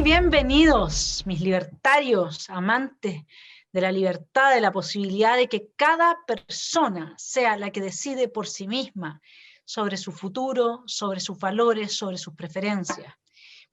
bienvenidos, mis libertarios, amantes de la libertad, de la posibilidad de que cada persona sea la que decide por sí misma sobre su futuro, sobre sus valores, sobre sus preferencias.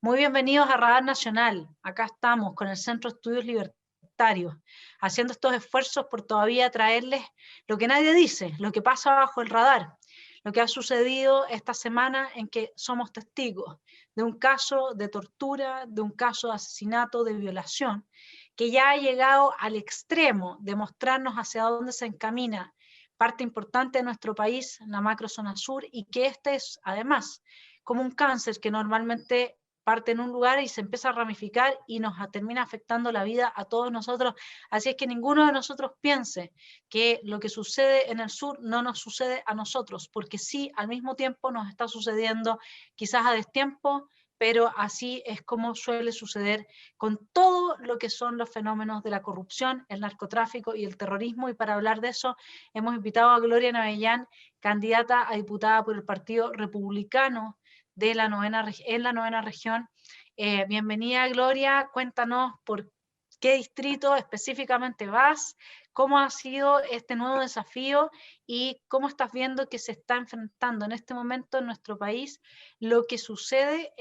Muy bienvenidos a Radar Nacional. Acá estamos con el Centro de Estudios Libertarios, haciendo estos esfuerzos por todavía traerles lo que nadie dice, lo que pasa bajo el radar, lo que ha sucedido esta semana en que somos testigos de un caso de tortura, de un caso de asesinato, de violación, que ya ha llegado al extremo de mostrarnos hacia dónde se encamina parte importante de nuestro país, la macrozona sur, y que este es además como un cáncer que normalmente parte en un lugar y se empieza a ramificar y nos termina afectando la vida a todos nosotros. Así es que ninguno de nosotros piense que lo que sucede en el sur no nos sucede a nosotros, porque sí, al mismo tiempo nos está sucediendo quizás a destiempo, pero así es como suele suceder con todo lo que son los fenómenos de la corrupción, el narcotráfico y el terrorismo. Y para hablar de eso hemos invitado a Gloria Navellán, candidata a diputada por el Partido Republicano de la en la 9ª región. Bienvenida, Gloria, cuéntanos por qué distrito específicamente vas, cómo ha sido este nuevo desafío y cómo estás viendo que se está enfrentando en este momento en nuestro país lo que sucede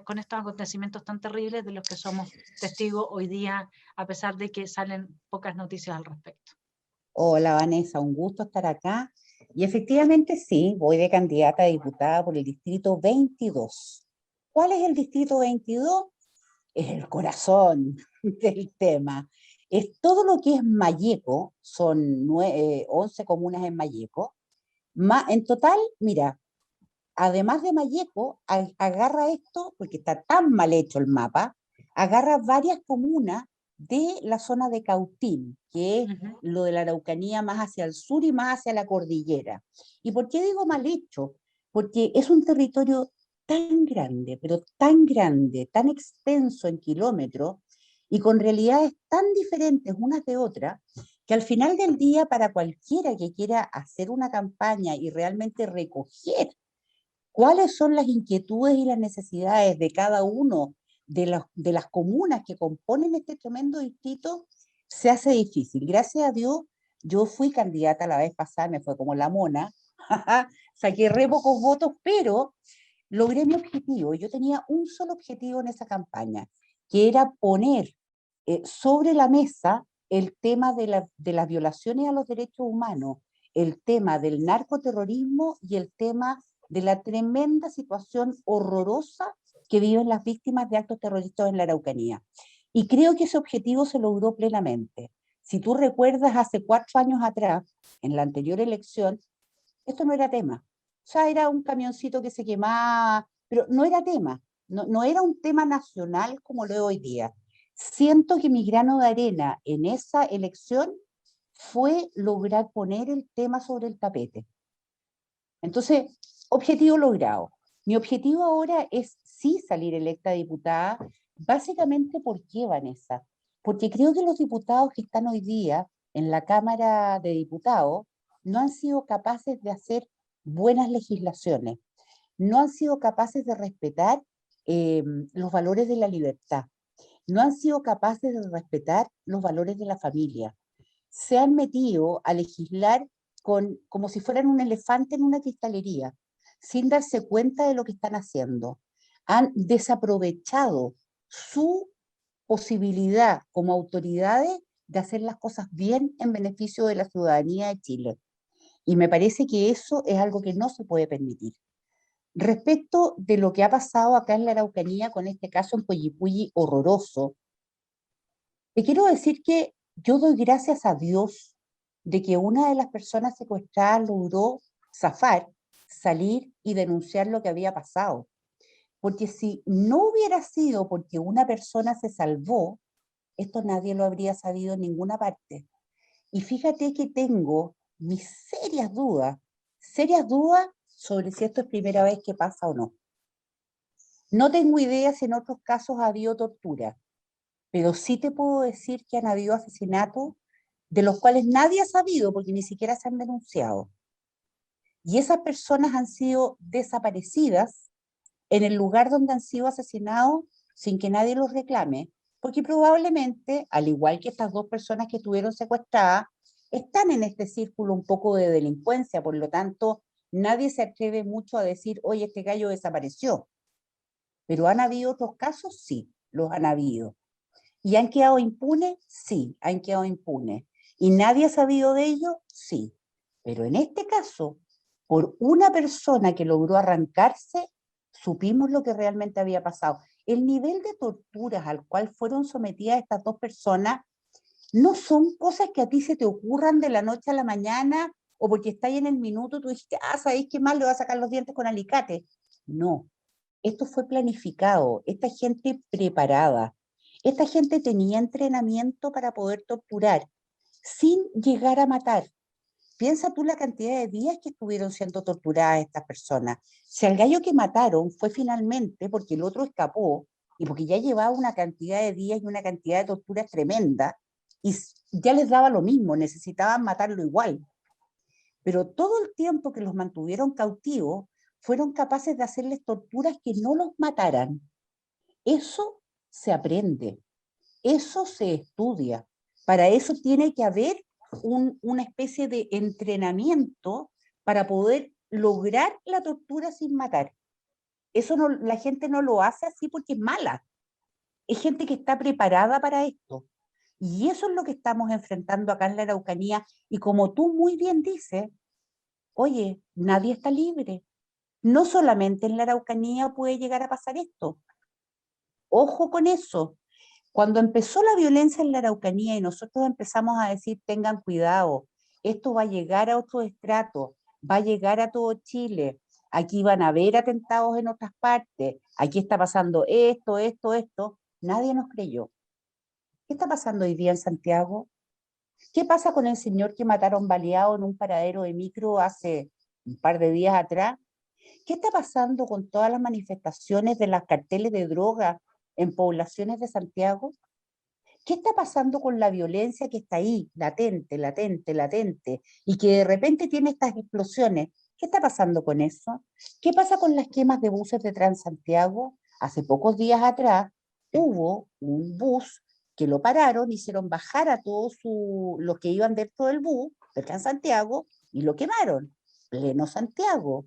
con estos acontecimientos tan terribles de los que somos testigos hoy día, a pesar de que salen pocas noticias al respecto. Hola Vanessa, un gusto estar acá. Y efectivamente sí, voy de candidata a diputada por el distrito 22. ¿Cuál es el distrito 22? Es el corazón del tema. Es todo lo que es Malleco, son 11 comunas en Malleco. En total, mira, además de Malleco, agarra esto, porque está tan mal hecho el mapa, agarra varias comunas de la zona de Cautín, que es lo de la Araucanía más hacia el sur y más hacia la cordillera. ¿Y por qué digo mal hecho? Porque es un territorio tan grande, pero tan grande, tan extenso en kilómetros, y con realidades tan diferentes unas de otras, que al final del día, para cualquiera que quiera hacer una campaña y realmente recoger cuáles son las inquietudes y las necesidades de cada uno de las comunas que componen este tremendo distrito, se hace difícil. Gracias a Dios, yo fui candidata la vez pasada, me fue como la mona, saqué re pocos votos, pero logré mi objetivo. Yo tenía un solo objetivo en esa campaña, que era poner sobre la mesa el tema de las violaciones a los derechos humanos, el tema del narcoterrorismo y el tema de la tremenda situación horrorosa que viven las víctimas de actos terroristas en la Araucanía. Y creo que ese objetivo se logró plenamente. Si tú recuerdas, hace 4 años atrás, en la anterior elección, esto no era tema. O sea, era un camioncito que se quemaba, pero no era tema. No era un tema nacional como lo es hoy día. Siento que mi grano de arena en esa elección fue lograr poner el tema sobre el tapete. Entonces, objetivo logrado. Mi objetivo ahora es sí salir electa diputada. Básicamente, ¿por qué, Vanessa? Porque creo que los diputados que están hoy día en la Cámara de Diputados no han sido capaces de hacer buenas legislaciones, no han sido capaces de respetar los valores de la libertad, no han sido capaces de respetar los valores de la familia. Se han metido a legislar como si fueran un elefante en una cristalería, sin darse cuenta de lo que están haciendo. Han desaprovechado su posibilidad como autoridades de hacer las cosas bien en beneficio de la ciudadanía de Chile. Y me parece que eso es algo que no se puede permitir. Respecto de lo que ha pasado acá en la Araucanía con este caso en Coyipulli horroroso, te quiero decir que yo doy gracias a Dios de que una de las personas secuestradas logró zafar, salir y denunciar lo que había pasado. Porque si no hubiera sido porque una persona se salvó, esto nadie lo habría sabido en ninguna parte. Y fíjate que tengo mis serias dudas sobre si esto es primera vez que pasa o no. No tengo idea si en otros casos ha habido tortura, pero sí te puedo decir que han habido asesinatos de los cuales nadie ha sabido porque ni siquiera se han denunciado. Y esas personas han sido desaparecidas en el lugar donde han sido asesinados sin que nadie los reclame, porque probablemente, al igual que estas dos personas que estuvieron secuestradas, están en este círculo un poco de delincuencia, por lo tanto, nadie se atreve mucho a decir, oye, este gallo desapareció. Pero ¿han habido otros casos? Sí, los han habido. ¿Y han quedado impunes? Sí, han quedado impunes. ¿Y nadie ha sabido de ello? Sí. Pero en este caso, por una persona que logró arrancarse, supimos lo que realmente había pasado. El nivel de torturas al cual fueron sometidas estas dos personas no son cosas que a ti se te ocurran de la noche a la mañana o porque estás ahí en el minuto, tú dijiste, ¿sabéis qué mal le va a sacar los dientes con alicate? No, esto fue planificado, esta gente preparada, esta gente tenía entrenamiento para poder torturar sin llegar a matar. Piensa tú la cantidad de días que estuvieron siendo torturadas estas personas. Si al gallo que mataron fue finalmente porque el otro escapó y porque ya llevaba una cantidad de días y una cantidad de torturas tremenda y ya les daba lo mismo, necesitaban matarlo igual. Pero todo el tiempo que los mantuvieron cautivos, fueron capaces de hacerles torturas que no los mataran. Eso se aprende, eso se estudia. Para eso tiene que haber una especie de entrenamiento para poder lograr la tortura sin matar. Eso no, la gente no lo hace así porque es mala. Es gente que está preparada para esto. Y eso es lo que estamos enfrentando acá en la Araucanía. Y como tú muy bien dices, oye, nadie está libre. No solamente en la Araucanía puede llegar a pasar esto. Ojo con eso. Cuando empezó la violencia en la Araucanía y nosotros empezamos a decir, tengan cuidado, esto va a llegar a otro estrato, va a llegar a todo Chile, aquí van a haber atentados en otras partes, aquí está pasando esto, nadie nos creyó. ¿Qué está pasando hoy día en Santiago? ¿Qué pasa con el señor que mataron baleado en un paradero de micro hace un par de días atrás? ¿Qué está pasando con todas las manifestaciones de las carteles de droga en poblaciones de Santiago? ¿Qué está pasando con la violencia que está ahí, latente, y que de repente tiene estas explosiones? ¿Qué está pasando con eso? ¿Qué pasa con las quemas de buses de Transantiago? Hace pocos días atrás hubo un bus que lo pararon, hicieron bajar a todos los que iban dentro del bus de Transantiago y lo quemaron, pleno Santiago.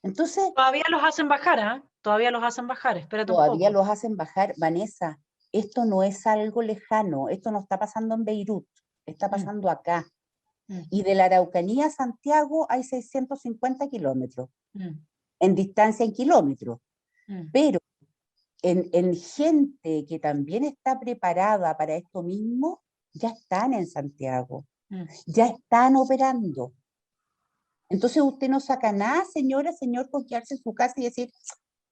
Entonces, Todavía los hacen bajar, ¿ah? Todavía los hacen bajar, espérate un todavía poco. los hacen bajar. Vanessa, esto no es algo lejano, esto no está pasando en Beirut, está Mm, pasando acá. mm, Y de la Araucanía a Santiago hay 650 kilómetros, mm, en distancia en kilómetros, mm, pero en gente que también está preparada para esto mismo, ya están en Santiago, mm. ya están operando. Entonces usted no saca nada, señora, señor, con quedarse en su casa y decir,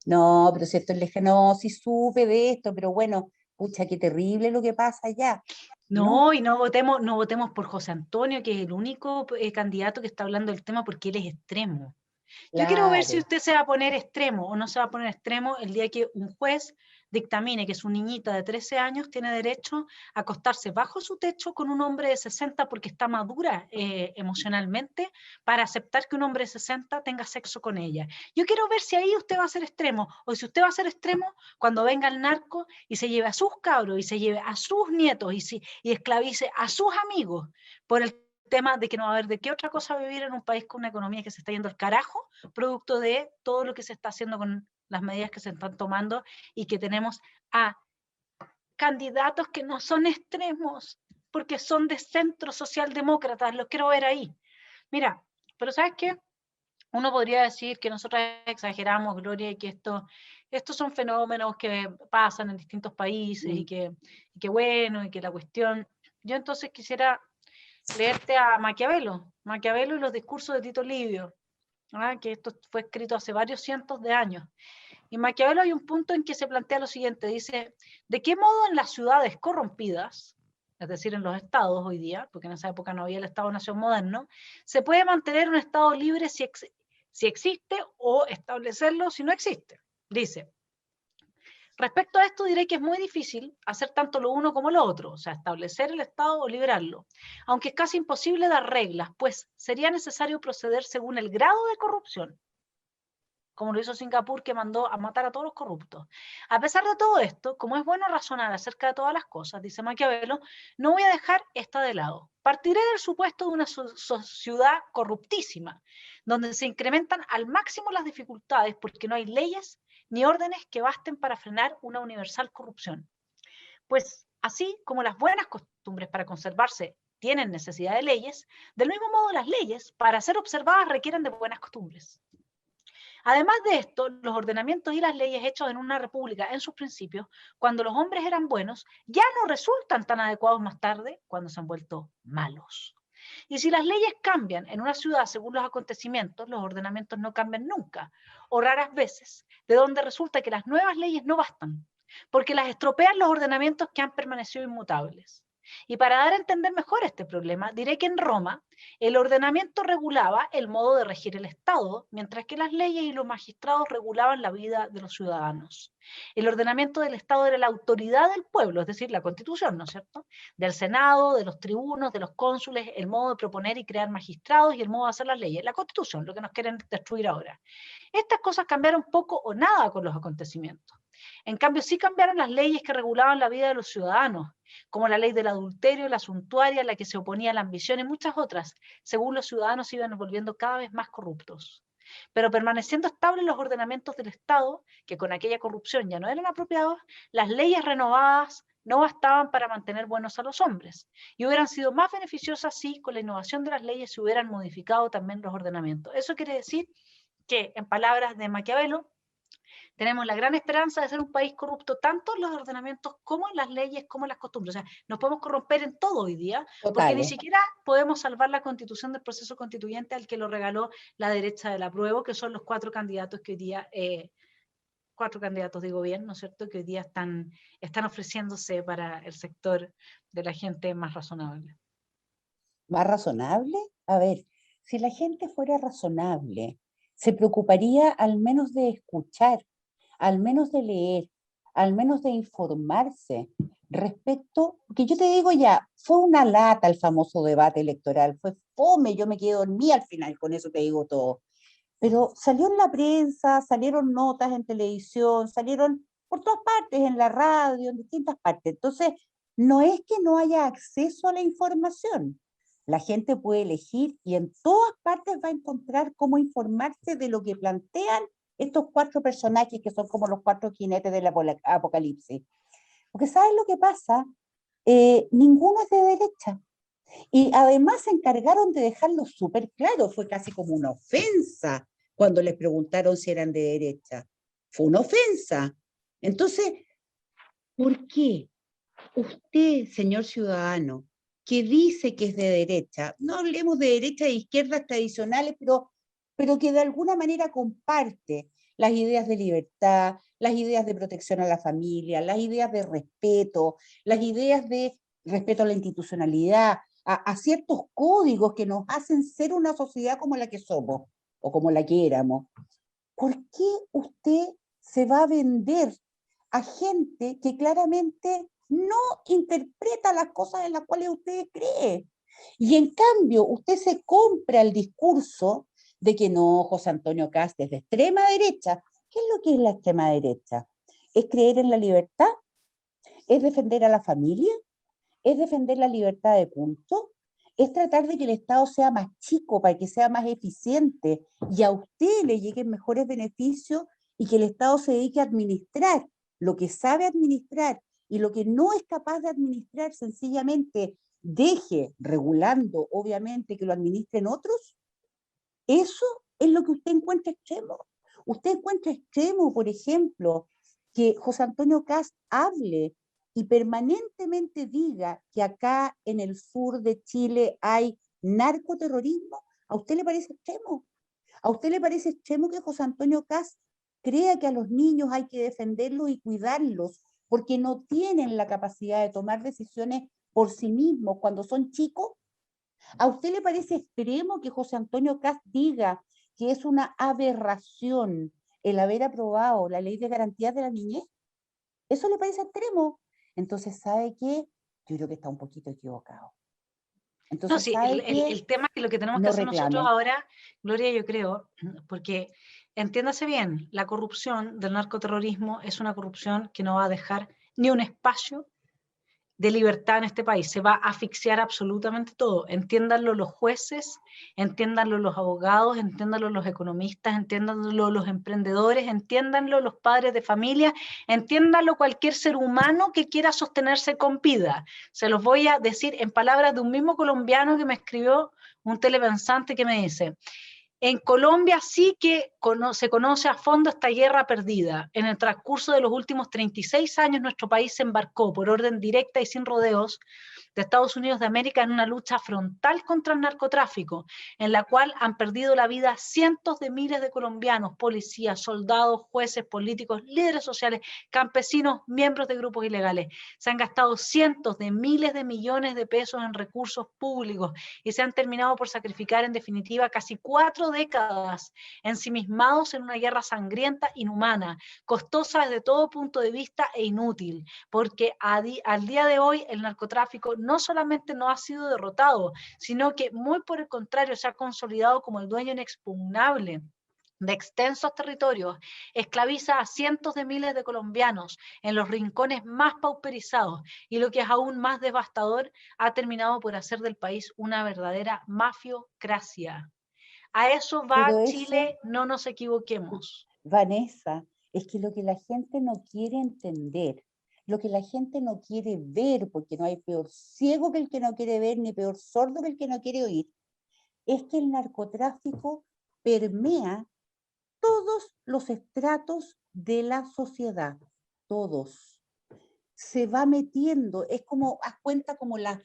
no, pero si esto es lejano, no, si supe de esto, pero bueno, pucha, qué terrible lo que pasa allá. No, No, y no votemos por José Antonio, que es el único candidato que está hablando del tema porque él es extremo. Yo quiero ver si claro, usted se va a poner extremo o no se va a poner extremo el día que un juez dictamine que su niñita de 13 años tiene derecho a acostarse bajo su techo con un hombre de 60 porque está madura emocionalmente para aceptar que un hombre de 60 tenga sexo con ella. Yo quiero ver si ahí usted va a ser extremo o si usted va a ser extremo cuando venga el narco y se lleve a sus cabros y se lleve a sus nietos y esclavice a sus amigos por el tema de que no va a haber de qué otra cosa vivir en un país con una economía que se está yendo al carajo, producto de todo lo que se está haciendo con las medidas que se están tomando y que tenemos a candidatos que no son extremos, porque son de centro socialdemócratas, los quiero ver ahí. Mira, pero ¿sabes qué? Uno podría decir que nosotros exageramos, Gloria, y que estos son fenómenos que pasan en distintos países mm, y que bueno, y que la cuestión... Yo entonces quisiera leerte a Maquiavelo y los discursos de Tito Livio, que esto fue escrito hace varios cientos de años. Y en Maquiavelo hay un punto en que se plantea lo siguiente, dice, ¿de qué modo en las ciudades corrompidas, es decir, en los estados hoy día, porque en esa época no había el Estado-Nación moderno, se puede mantener un Estado libre si existe o establecerlo si no existe? Dice, respecto a esto diré que es muy difícil hacer tanto lo uno como lo otro, o sea, establecer el Estado o liberarlo, aunque es casi imposible dar reglas, pues sería necesario proceder según el grado de corrupción. como lo hizo Singapur, que mandó a matar a todos los corruptos. A pesar de todo esto, como es bueno razonar acerca de todas las cosas, dice Maquiavelo, no voy a dejar esta de lado. Partiré del supuesto de una sociedad corruptísima, donde se incrementan al máximo las dificultades porque no hay leyes ni órdenes que basten para frenar una universal corrupción. Pues así como las buenas costumbres para conservarse tienen necesidad de leyes, del mismo modo las leyes, para ser observadas, requieren de buenas costumbres. Además de esto, los ordenamientos y las leyes hechos en una república en sus principios, cuando los hombres eran buenos, ya no resultan tan adecuados más tarde cuando se han vuelto malos. Y si las leyes cambian en una ciudad según los acontecimientos, los ordenamientos no cambian nunca, o raras veces, de donde resulta que las nuevas leyes no bastan, porque las estropean los ordenamientos que han permanecido inmutables. Y para dar a entender mejor este problema, diré que en Roma el ordenamiento regulaba el modo de regir el Estado, mientras que las leyes y los magistrados regulaban la vida de los ciudadanos. El ordenamiento del Estado era la autoridad del pueblo, es decir, la Constitución, ¿no es cierto? Del Senado, de los tribunos, de los cónsules, el modo de proponer y crear magistrados y el modo de hacer las leyes. La Constitución, lo que nos quieren destruir ahora. Estas cosas cambiaron poco o nada con los acontecimientos. En cambio, sí cambiaron las leyes que regulaban la vida de los ciudadanos, como la ley del adulterio, la suntuaria, la que se oponía a la ambición y muchas otras, según los ciudadanos se iban volviendo cada vez más corruptos. Pero permaneciendo estables los ordenamientos del Estado, que con aquella corrupción ya no eran apropiados, las leyes renovadas no bastaban para mantener buenos a los hombres, y hubieran sido más beneficiosas si con la innovación de las leyes se hubieran modificado también los ordenamientos. Eso quiere decir que, en palabras de Maquiavelo, tenemos la gran esperanza de ser un país corrupto tanto en los ordenamientos como en las leyes, como en las costumbres. O sea, nos podemos corromper en todo hoy día, porque ni Totales. siquiera podemos salvar la constitución del proceso constituyente al que lo regaló la derecha del apruebo, que son los 4 candidatos que hoy día, 4 candidatos, digo bien, ¿no es cierto?, que hoy día están ofreciéndose para el sector de la gente más razonable. ¿Más razonable? A ver, si la gente fuera razonable, se preocuparía al menos de escuchar, al menos de leer, al menos de informarse respecto, que yo te digo ya, fue una lata el famoso debate electoral, fue fome, yo me quedé dormida al final, con eso te digo todo. Pero salió en la prensa, salieron notas en televisión, salieron por todas partes, en la radio, en distintas partes. Entonces, no es que no haya acceso a la información. La gente puede elegir y en todas partes va a encontrar cómo informarse de lo que plantean estos 4 personajes que son como los 4 jinetes del apocalipsis. Porque ¿sabes lo que pasa? Ninguno es de derecha. Y además se encargaron de dejarlo súper claro, fue casi como una ofensa cuando les preguntaron si eran de derecha. Fue una ofensa. Entonces, ¿por qué usted, señor ciudadano, que dice que es de derecha, no hablemos de derecha e izquierdas tradicionales, pero que de alguna manera comparte las ideas de libertad, las ideas de protección a la familia, las ideas de respeto, las ideas de respeto a la institucionalidad, a ciertos códigos que nos hacen ser una sociedad como la que somos o como la que éramos? ¿Por qué usted se va a vender a gente que claramente no interpreta las cosas en las cuales usted cree? Y en cambio, usted se compra el discurso de que no, José Antonio Kast es de extrema derecha. ¿Qué es lo que es la extrema derecha? ¿Es creer en la libertad? ¿Es defender a la familia? ¿Es defender la libertad de culto? ¿Es tratar de que el Estado sea más chico para que sea más eficiente y a usted le lleguen mejores beneficios y que el Estado se dedique a administrar lo que sabe administrar y lo que no es capaz de administrar sencillamente deje regulando, obviamente, que lo administren otros? Eso es lo que usted encuentra extremo. Usted encuentra extremo, por ejemplo, que José Antonio Kast hable y permanentemente diga que acá en el sur de Chile hay narcoterrorismo. ¿A usted le parece extremo? ¿A usted le parece extremo que José Antonio Kast crea que a los niños hay que defenderlos y cuidarlos porque no tienen la capacidad de tomar decisiones por sí mismos cuando son chicos? ¿A usted le parece extremo que José Antonio Kast diga que es una aberración el haber aprobado la ley de garantías de la niñez? ¿Eso le parece extremo? Entonces, ¿sabe qué? Yo creo que está un poquito equivocado. No, Entonces, sí, el, ¿sabe el, qué? el tema es que lo que tenemos que No hacer nosotros reclame. ahora, Gloria, yo creo, porque entiéndase bien, la corrupción del narcoterrorismo es una corrupción que no va a dejar ni un espacio de libertad en este país. Se va a asfixiar absolutamente todo. Entiéndanlo los jueces, entiéndanlo los abogados, entiéndanlo los economistas, entiéndanlo los emprendedores, entiéndanlo los padres de familia, entiéndanlo cualquier ser humano que quiera sostenerse con vida. Se los voy a decir en palabras de un mismo colombiano que me escribió, un telepensante que me dice: en Colombia sí que se conoce a fondo esta guerra perdida. En el transcurso de los últimos 36 años, nuestro país se embarcó por orden directa y sin rodeos de Estados Unidos de América en una lucha frontal contra el narcotráfico, en la cual han perdido la vida cientos de miles de colombianos, policías, soldados, jueces, políticos, líderes sociales, campesinos, miembros de grupos ilegales. Se han gastado cientos de miles de millones de pesos en recursos públicos y se han terminado por sacrificar en definitiva casi 4 décadas ensimismados en una guerra sangrienta, inhumana, costosa desde todo punto de vista e inútil, porque al día de hoy el narcotráfico no solamente no ha sido derrotado, sino que muy por el contrario se ha consolidado como el dueño inexpugnable de extensos territorios, esclaviza a cientos de miles de colombianos en los rincones más pauperizados y lo que es aún más devastador, ha terminado por hacer del país una verdadera mafiocracia. A eso Pero va eso, Chile, no nos equivoquemos. Vanessa, es que lo que la gente no quiere entender, lo que la gente no quiere ver, porque no hay peor ciego que el que no quiere ver, ni peor sordo que el que no quiere oír, es que el narcotráfico permea todos los estratos de la sociedad, todos. Se va metiendo, es como, haz cuenta como la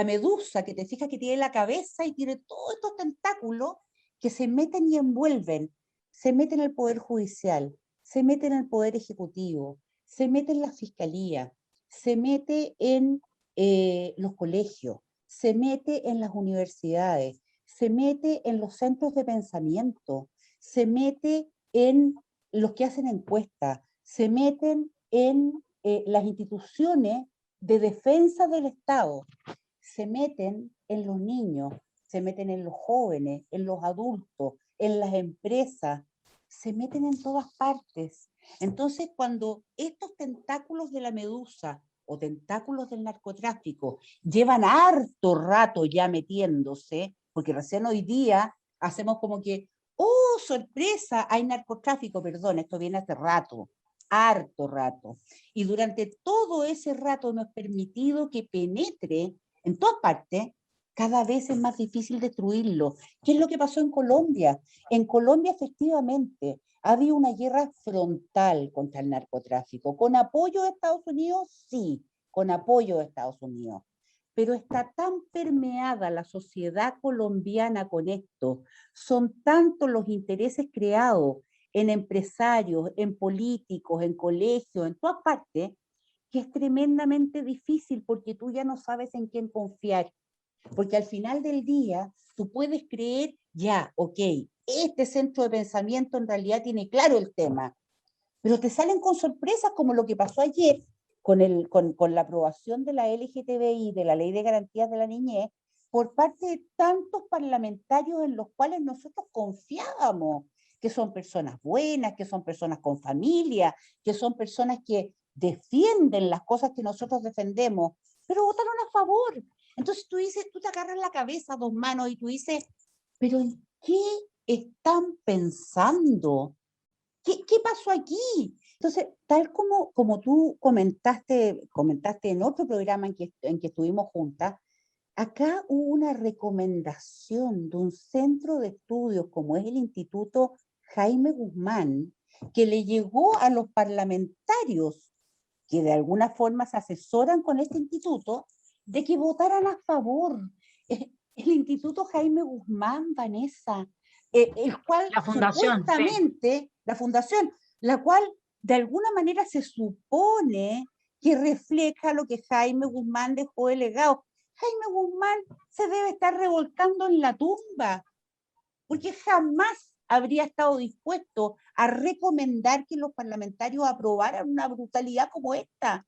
medusa que te fijas que tiene la cabeza y tiene todos estos tentáculos que se meten y envuelven, se meten en el Poder Judicial, se meten en el Poder Ejecutivo, se mete en la Fiscalía, se mete en los colegios, se mete en las universidades, se mete en los centros de pensamiento, se mete en los que hacen encuestas, se meten en las instituciones de defensa del Estado, se meten en los niños, se meten en los jóvenes, en los adultos, en las empresas, se meten en todas partes. Entonces, cuando estos tentáculos de la medusa o tentáculos del narcotráfico llevan harto rato ya metiéndose, porque recién hoy día hacemos como que, oh, sorpresa, hay narcotráfico, perdón, esto viene hace rato, harto rato. Y durante todo ese rato hemos permitido que penetre en todas partes. Cada vez es más difícil destruirlo. ¿Qué es lo que pasó en Colombia? En Colombia, efectivamente, ha habido una guerra frontal contra el narcotráfico. ¿Con apoyo de Estados Unidos? Sí, con apoyo de Estados Unidos. Pero está tan permeada la sociedad colombiana con esto, son tantos los intereses creados en empresarios, en políticos, en colegios, en todas partes, que es tremendamente difícil porque tú ya no sabes en quién confiar. Porque al final del día, tú puedes creer, ya, ok, este centro de pensamiento en realidad tiene claro el tema, pero te salen con sorpresas como lo que pasó ayer con la aprobación de la LGTBI, de la Ley de Garantías de la Niñez, por parte de tantos parlamentarios en los cuales nosotros confiábamos, que son personas buenas, que son personas con familia, que son personas que defienden las cosas que nosotros defendemos, pero votaron a favor. Entonces tú dices, tú te agarras la cabeza a dos manos y tú dices, pero ¿en qué están pensando? ¿Qué pasó aquí? Entonces, tal como tú comentaste en otro programa en que estuvimos juntas, acá hubo una recomendación de un centro de estudios como es el Instituto Jaime Guzmán, que le llegó a los parlamentarios que de alguna forma se asesoran con este instituto, de que votaran a favor. El Instituto Jaime Guzmán, Vanessa, el cual La fundación, sí. supuestamente, la fundación, la cual de alguna manera se supone que refleja lo que Jaime Guzmán dejó de legado. Jaime Guzmán se debe estar revolcando en la tumba, porque jamás habría estado dispuesto a recomendar que los parlamentarios aprobaran una brutalidad como esta.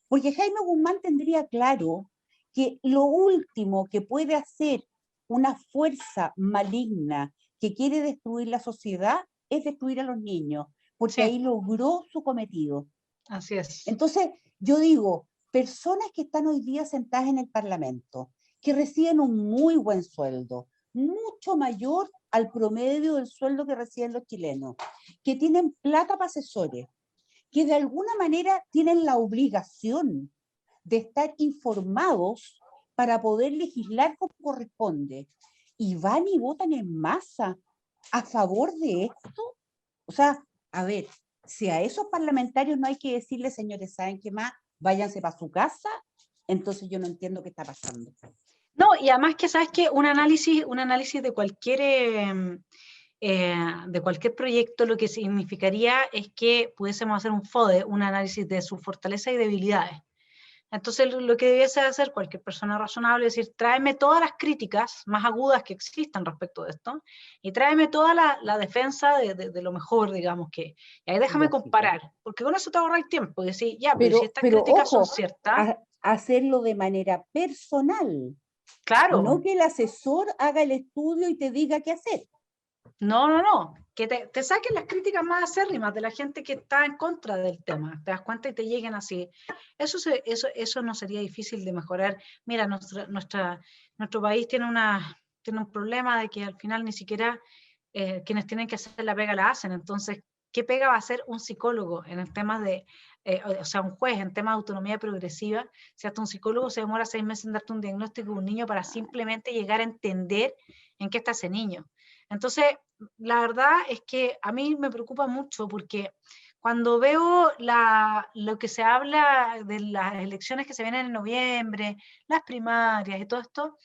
Porque Jaime Guzmán tendría claro que lo último que puede hacer una fuerza maligna que quiere destruir la sociedad es destruir a los niños, porque ahí Sí, logró su cometido. así es. Entonces, yo digo, personas que están hoy día sentadas en el Parlamento, que reciben un muy buen sueldo, mucho mayor al promedio del sueldo que reciben los chilenos, que tienen plata para asesores, que de alguna manera tienen la obligación de estar informados para poder legislar como corresponde, y van y votan en masa a favor de esto. O sea, a ver, si a esos parlamentarios no hay que decirles, señores, ¿saben qué más? Váyanse para su casa, entonces yo no entiendo qué está pasando. No, y además que sabes que un análisis de cualquier proyecto lo que significaría es que pudiésemos hacer un FODE, un análisis de sus fortalezas y debilidades. Entonces lo que debiese hacer cualquier persona razonable es decir, tráeme todas las críticas más agudas que existan respecto de esto y tráeme toda la defensa de lo mejor, digamos que. Y ahí déjame Lógico. comparar, porque con eso te ahorras tiempo y decir, ya, pero si Pero, estas pero críticas son ojo, ciertas, hacerlo de manera personal, no claro, que el asesor haga el estudio y te diga qué hacer. no, que te saquen las críticas más acérrimas de la gente que está en contra del tema, te das cuenta y te lleguen así. Eso no sería difícil de mejorar. Mira, nuestro país tiene un problema de que al final ni siquiera quienes tienen que hacer la pega la hacen, entonces, ¿qué pega va a hacer un psicólogo en el tema de, o sea, un juez en tema de autonomía progresiva, si hasta un psicólogo se demora 6 meses en darte un diagnóstico de un niño para simplemente llegar a entender en qué está ese niño? Entonces, la verdad es que a mí me preocupa mucho porque cuando veo lo que se habla de las elecciones que se vienen en noviembre, las primarias y todo esto,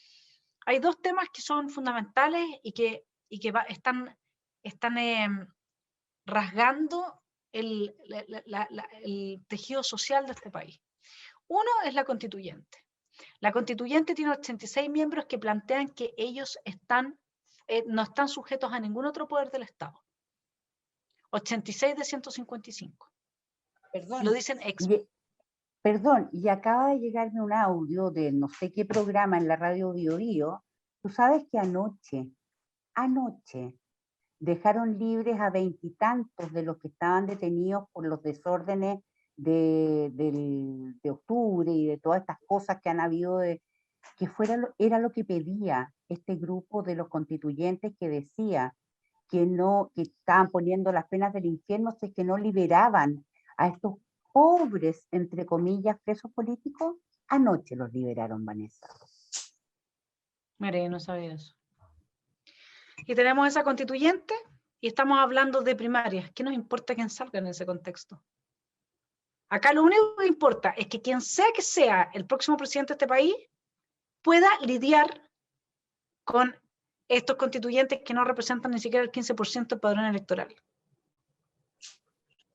hay dos temas que son fundamentales y que están rasgando el tejido social de este país. Uno es la constituyente. La constituyente tiene 86 miembros que plantean que ellos no están sujetos a ningún otro poder del Estado. 86 de 155. Lo Perdón, dicen y, perdón, y acaba de llegarme un audio de no sé qué programa en la radio Bio Bio. Tú sabes que anoche dejaron libres a veintitantos de los que estaban detenidos por los desórdenes de octubre y de todas estas cosas que han habido, que era lo que pedía este grupo de los constituyentes, que decía que no, que estaban poniendo las penas del infierno si es que no liberaban a estos pobres, entre comillas, presos políticos. Anoche los liberaron, Vanessa. Mire, no sabía eso. Y tenemos esa constituyente y estamos hablando de primarias. ¿Qué nos importa quién salga en ese contexto? Acá lo único que importa es que quien sea que sea el próximo presidente de este país pueda lidiar con estos constituyentes que no representan ni siquiera el 15% del padrón electoral.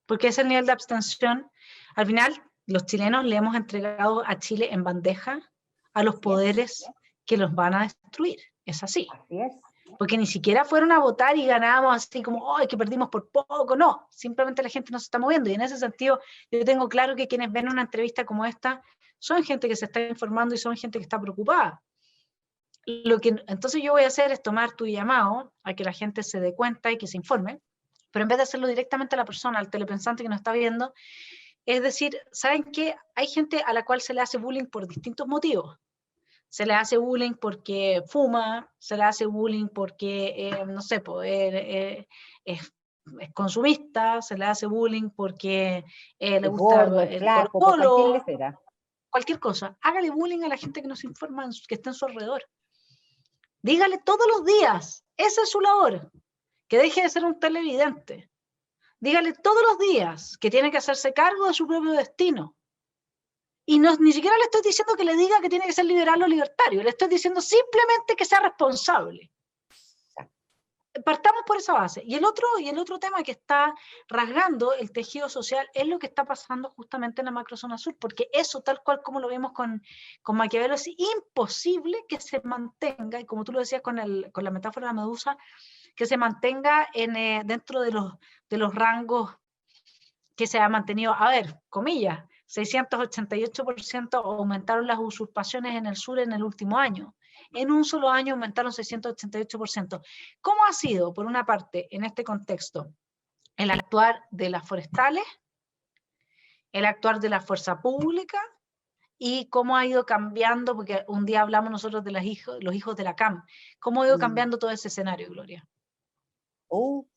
Porque ese es el nivel de abstención. Al final, los chilenos le hemos entregado a Chile en bandeja a los poderes que los van a destruir. Es así. Así es. Porque ni siquiera fueron a votar y ganábamos así como, ¡ay, que perdimos por poco! No, simplemente la gente no se está moviendo. Y en ese sentido, yo tengo claro que quienes ven una entrevista como esta son gente que se está informando y son gente que está preocupada. Entonces yo voy a hacer es tomar tu llamado a que la gente se dé cuenta y que se informe, pero en vez de hacerlo directamente a la persona, al telepensante que nos está viendo, es decir, ¿saben qué? Hay gente a la cual se le hace bullying por distintos motivos. Se le hace bullying porque fuma, se le hace bullying porque, no sé, es consumista, se le hace bullying porque le Es gusta gordo, es el flaco, por cualquier Colo-Colo, lecera. cualquier cosa. Hágale bullying a la gente que nos informa, que está en su alrededor. Dígale todos los días, esa es su labor, que deje de ser un televidente. Dígale todos los días que tiene que hacerse cargo de su propio destino. Y no, ni siquiera le estoy diciendo que le diga que tiene que ser liberal o libertario, le estoy diciendo simplemente que sea responsable. Partamos por esa base. Y el otro tema que está rasgando el tejido social es lo que está pasando justamente en la macrozona sur, porque eso, tal cual como lo vimos con Maquiavelo, es imposible que se mantenga, y como tú lo decías con la metáfora de la medusa, que se mantenga dentro de los rangos que se ha mantenido. A ver, comillas, 688% aumentaron las usurpaciones en el sur en el último año. en un solo año aumentaron 688%. ¿Cómo ha sido, por una parte, en este contexto, el actuar de las forestales, el actuar de la fuerza pública, y cómo ha ido cambiando, porque un día hablamos nosotros de los hijos de la CAM, cómo ha ido cambiando todo ese escenario, Gloria? Oh,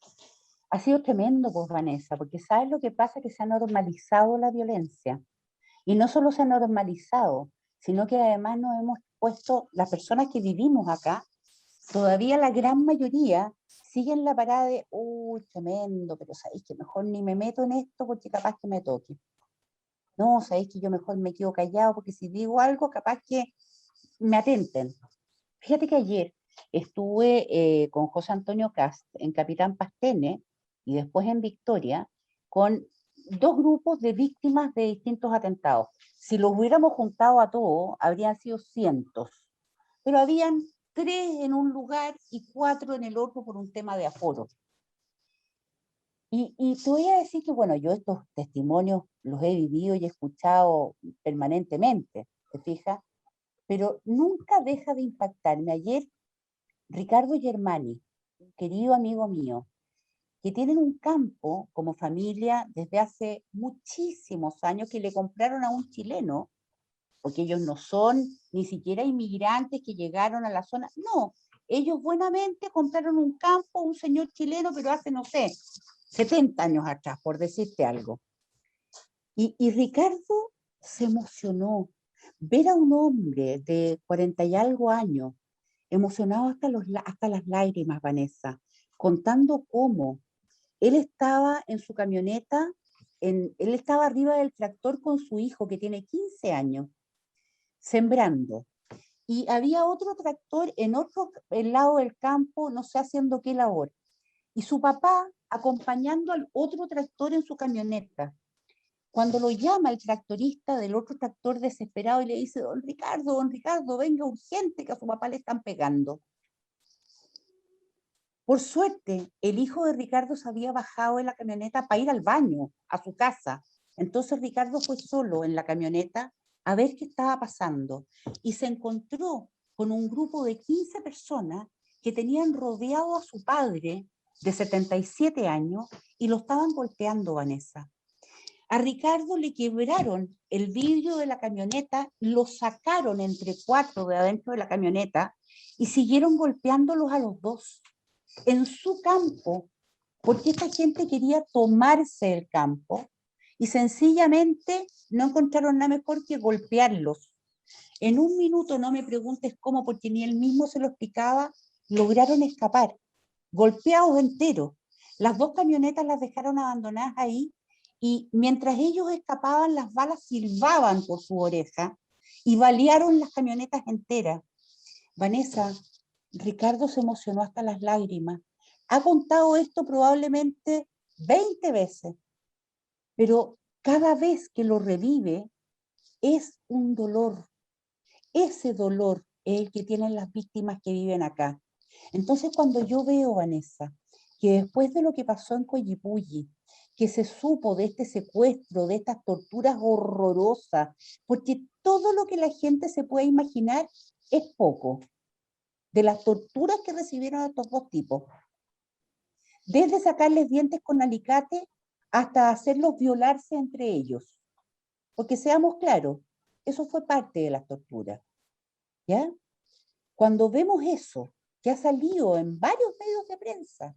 ha sido tremendo, pues, Vanessa, porque ¿sabes lo que pasa? Que se ha normalizado la violencia. Y no solo se ha normalizado, sino que además nos hemos puesto, las personas que vivimos acá, todavía la gran mayoría siguen la parada de, uy, tremendo, pero sabéis que mejor ni me meto en esto porque capaz que me toque. No, sabéis que yo mejor me quedo callado porque si digo algo, capaz que me atenten. Fíjate que ayer estuve con José Antonio Cast en Capitán Pastene y después en Victoria con dos grupos de víctimas de distintos atentados. Si los hubiéramos juntado a todos, habrían sido cientos, pero habían 3 en un lugar y 4 en el otro por un tema de aforo. Y te voy a decir que, bueno, yo estos testimonios los he vivido y he escuchado permanentemente, ¿te fijas? Pero nunca deja de impactarme. Ayer, Ricardo Germani, un querido amigo mío, que tienen un campo como familia desde hace muchísimos años que le compraron a un chileno, porque ellos no son ni siquiera inmigrantes que llegaron a la zona, no, ellos buenamente compraron un campo a un señor chileno, pero hace, no sé, 70 años atrás, por decirte algo. Y Ricardo se emocionó. Ver a un hombre de 40 y algo años, emocionado hasta las lágrimas, Vanessa, contando cómo él estaba en su camioneta, él estaba arriba del tractor con su hijo que tiene 15 años, sembrando. Y había otro tractor en otro lado del campo, no sé haciendo qué labor. Y su papá acompañando al otro tractor en su camioneta. Cuando lo llama el tractorista del otro tractor desesperado y le dice, don Ricardo, venga urgente que a su papá le están pegando. Por suerte, el hijo de Ricardo se había bajado de la camioneta para ir al baño, a su casa. Entonces Ricardo fue solo en la camioneta a ver qué estaba pasando y se encontró con un grupo de 15 personas que tenían rodeado a su padre de 77 años y lo estaban golpeando, Vanessa. A Ricardo le quebraron el vidrio de la camioneta, lo sacaron entre 4 de adentro de la camioneta y siguieron golpeándolos a los dos en su campo, porque esta gente quería tomarse el campo y sencillamente no encontraron nada mejor que golpearlos. En un minuto, no me preguntes cómo, porque ni él mismo se lo explicaba, lograron escapar, golpeados enteros. Las dos camionetas las dejaron abandonadas ahí y mientras ellos escapaban, las balas silbaban por su oreja y balearon las camionetas enteras. Vanessa, Ricardo se emocionó hasta las lágrimas. Ha contado esto probablemente 20 veces, pero cada vez que lo revive es un dolor. Ese dolor es el que tienen las víctimas que viven acá. Entonces, cuando yo veo, Vanessa, que después de lo que pasó en Coyipulli, que se supo de este secuestro, de estas torturas horrorosas, porque todo lo que la gente se puede imaginar es poco, de las torturas que recibieron estos dos tipos, desde sacarles dientes con alicate hasta hacerlos violarse entre ellos. Porque seamos claros, eso fue parte de las torturas, ¿ya? Cuando vemos eso, que ha salido en varios medios de prensa,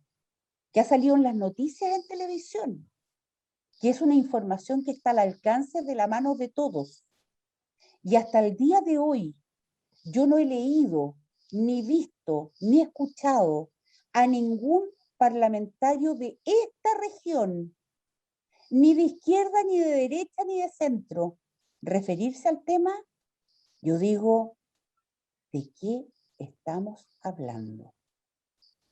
que ha salido en las noticias en televisión, que es una información que está al alcance de la mano de todos, y hasta el día de hoy yo no he leído, ni visto, ni escuchado a ningún parlamentario de esta región, ni de izquierda, ni de derecha, ni de centro, referirse al tema, yo digo, ¿de qué estamos hablando?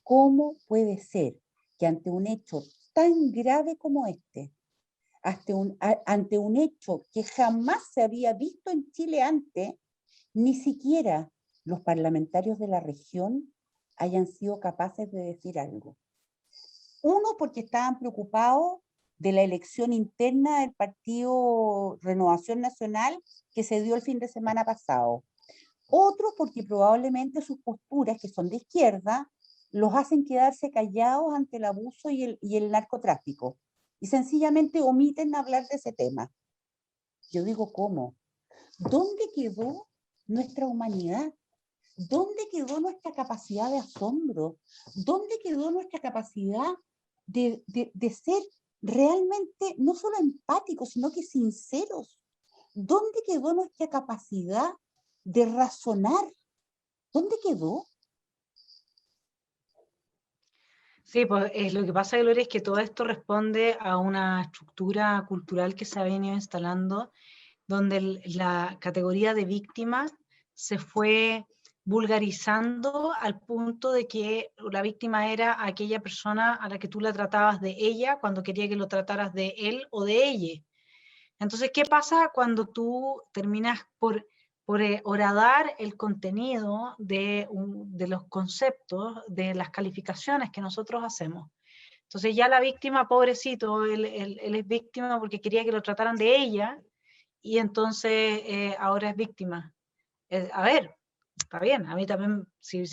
¿Cómo puede ser que ante un hecho tan grave como este, ante un hecho que jamás se había visto en Chile antes, ni siquiera los parlamentarios de la región hayan sido capaces de decir algo? Uno, porque estaban preocupados de la elección interna del partido Renovación Nacional que se dio el fin de semana pasado. Otros porque probablemente sus posturas, que son de izquierda, los hacen quedarse callados ante el abuso y el narcotráfico. Y sencillamente omiten hablar de ese tema. Yo digo, ¿cómo? ¿Dónde quedó nuestra humanidad? ¿Dónde quedó nuestra capacidad de asombro? ¿Dónde quedó nuestra capacidad de ser realmente no solo empáticos, sino que sinceros? ¿Dónde quedó nuestra capacidad de razonar? ¿Dónde quedó? Sí, pues lo que pasa, Gloria, es que todo esto responde a una estructura cultural que se ha venido instalando, donde la categoría de víctima se fue vulgarizando al punto de que la víctima era aquella persona a la que tú la tratabas de ella cuando quería que lo trataras de él o de ella. Entonces, ¿qué pasa cuando tú terminas por horadar el contenido de los conceptos, de las calificaciones que nosotros hacemos? Entonces ya la víctima, pobrecito, él es víctima porque quería que lo trataran de ella, y entonces ahora es víctima. A ver, está bien, a mí también, si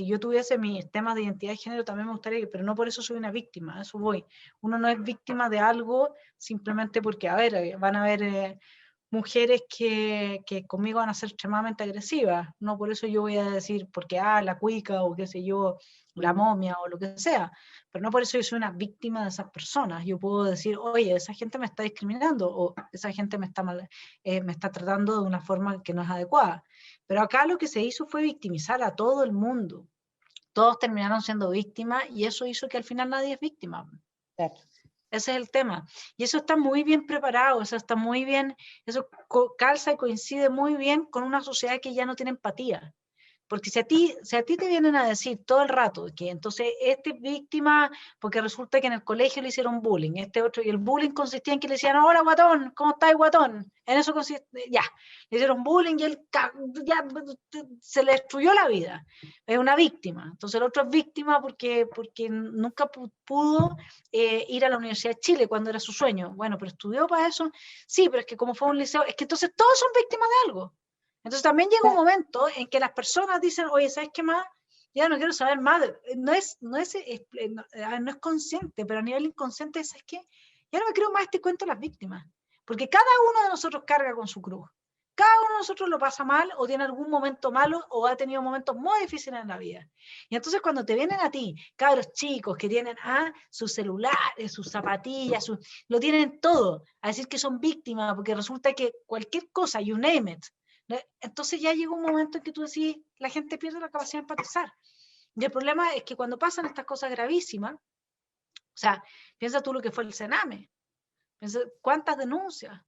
yo tuviese mis temas de identidad de género, también me gustaría, pero no por eso soy una víctima, a eso voy. Uno no es víctima de algo simplemente porque, a ver, van a haber mujeres que conmigo van a ser extremadamente agresivas, no por eso yo voy a decir, porque, la cuica, o qué sé yo, la momia, o lo que sea, pero no por eso yo soy una víctima de esas personas. Yo puedo decir, oye, esa gente me está discriminando, o esa gente me está tratando de una forma que no es adecuada. Pero acá lo que se hizo fue victimizar a todo el mundo. Todos terminaron siendo víctimas, y eso hizo que al final nadie es víctima. Claro. Ese es el tema. Y eso está muy bien preparado, eso está muy bien, eso calza y coincide muy bien con una sociedad que ya no tiene empatía. Porque si a ti te vienen a decir todo el rato que entonces este es víctima porque resulta que en el colegio le hicieron bullying, este otro, y el bullying consistía en que le decían, hola guatón, ¿cómo estás, guatón? En eso consiste, ya, le hicieron bullying y él ya se le destruyó la vida, es una víctima. Entonces el otro es víctima porque nunca pudo ir a la Universidad de Chile cuando era su sueño. Bueno, pero estudió para eso, sí, pero es que como fue un liceo, es que entonces todos son víctimas de algo. Entonces también llega un momento en que las personas dicen, oye, ¿sabes qué más? Ya no quiero saber más. No es consciente, pero a nivel inconsciente, ¿sabes qué? Ya no me creo más este cuento de las víctimas. Porque cada uno de nosotros carga con su cruz. Cada uno de nosotros lo pasa mal, o tiene algún momento malo, o ha tenido momentos muy difíciles en la vida. Y entonces cuando te vienen a ti, cabros chicos que tienen sus celulares, sus zapatillas, lo tienen todo, a decir que son víctimas, porque resulta que cualquier cosa, you name it, entonces ya llega un momento en que tú decís, la gente pierde la capacidad de empatizar. Y el problema es que cuando pasan estas cosas gravísimas, o sea, piensa tú lo que fue el Sename, piensa cuántas denuncias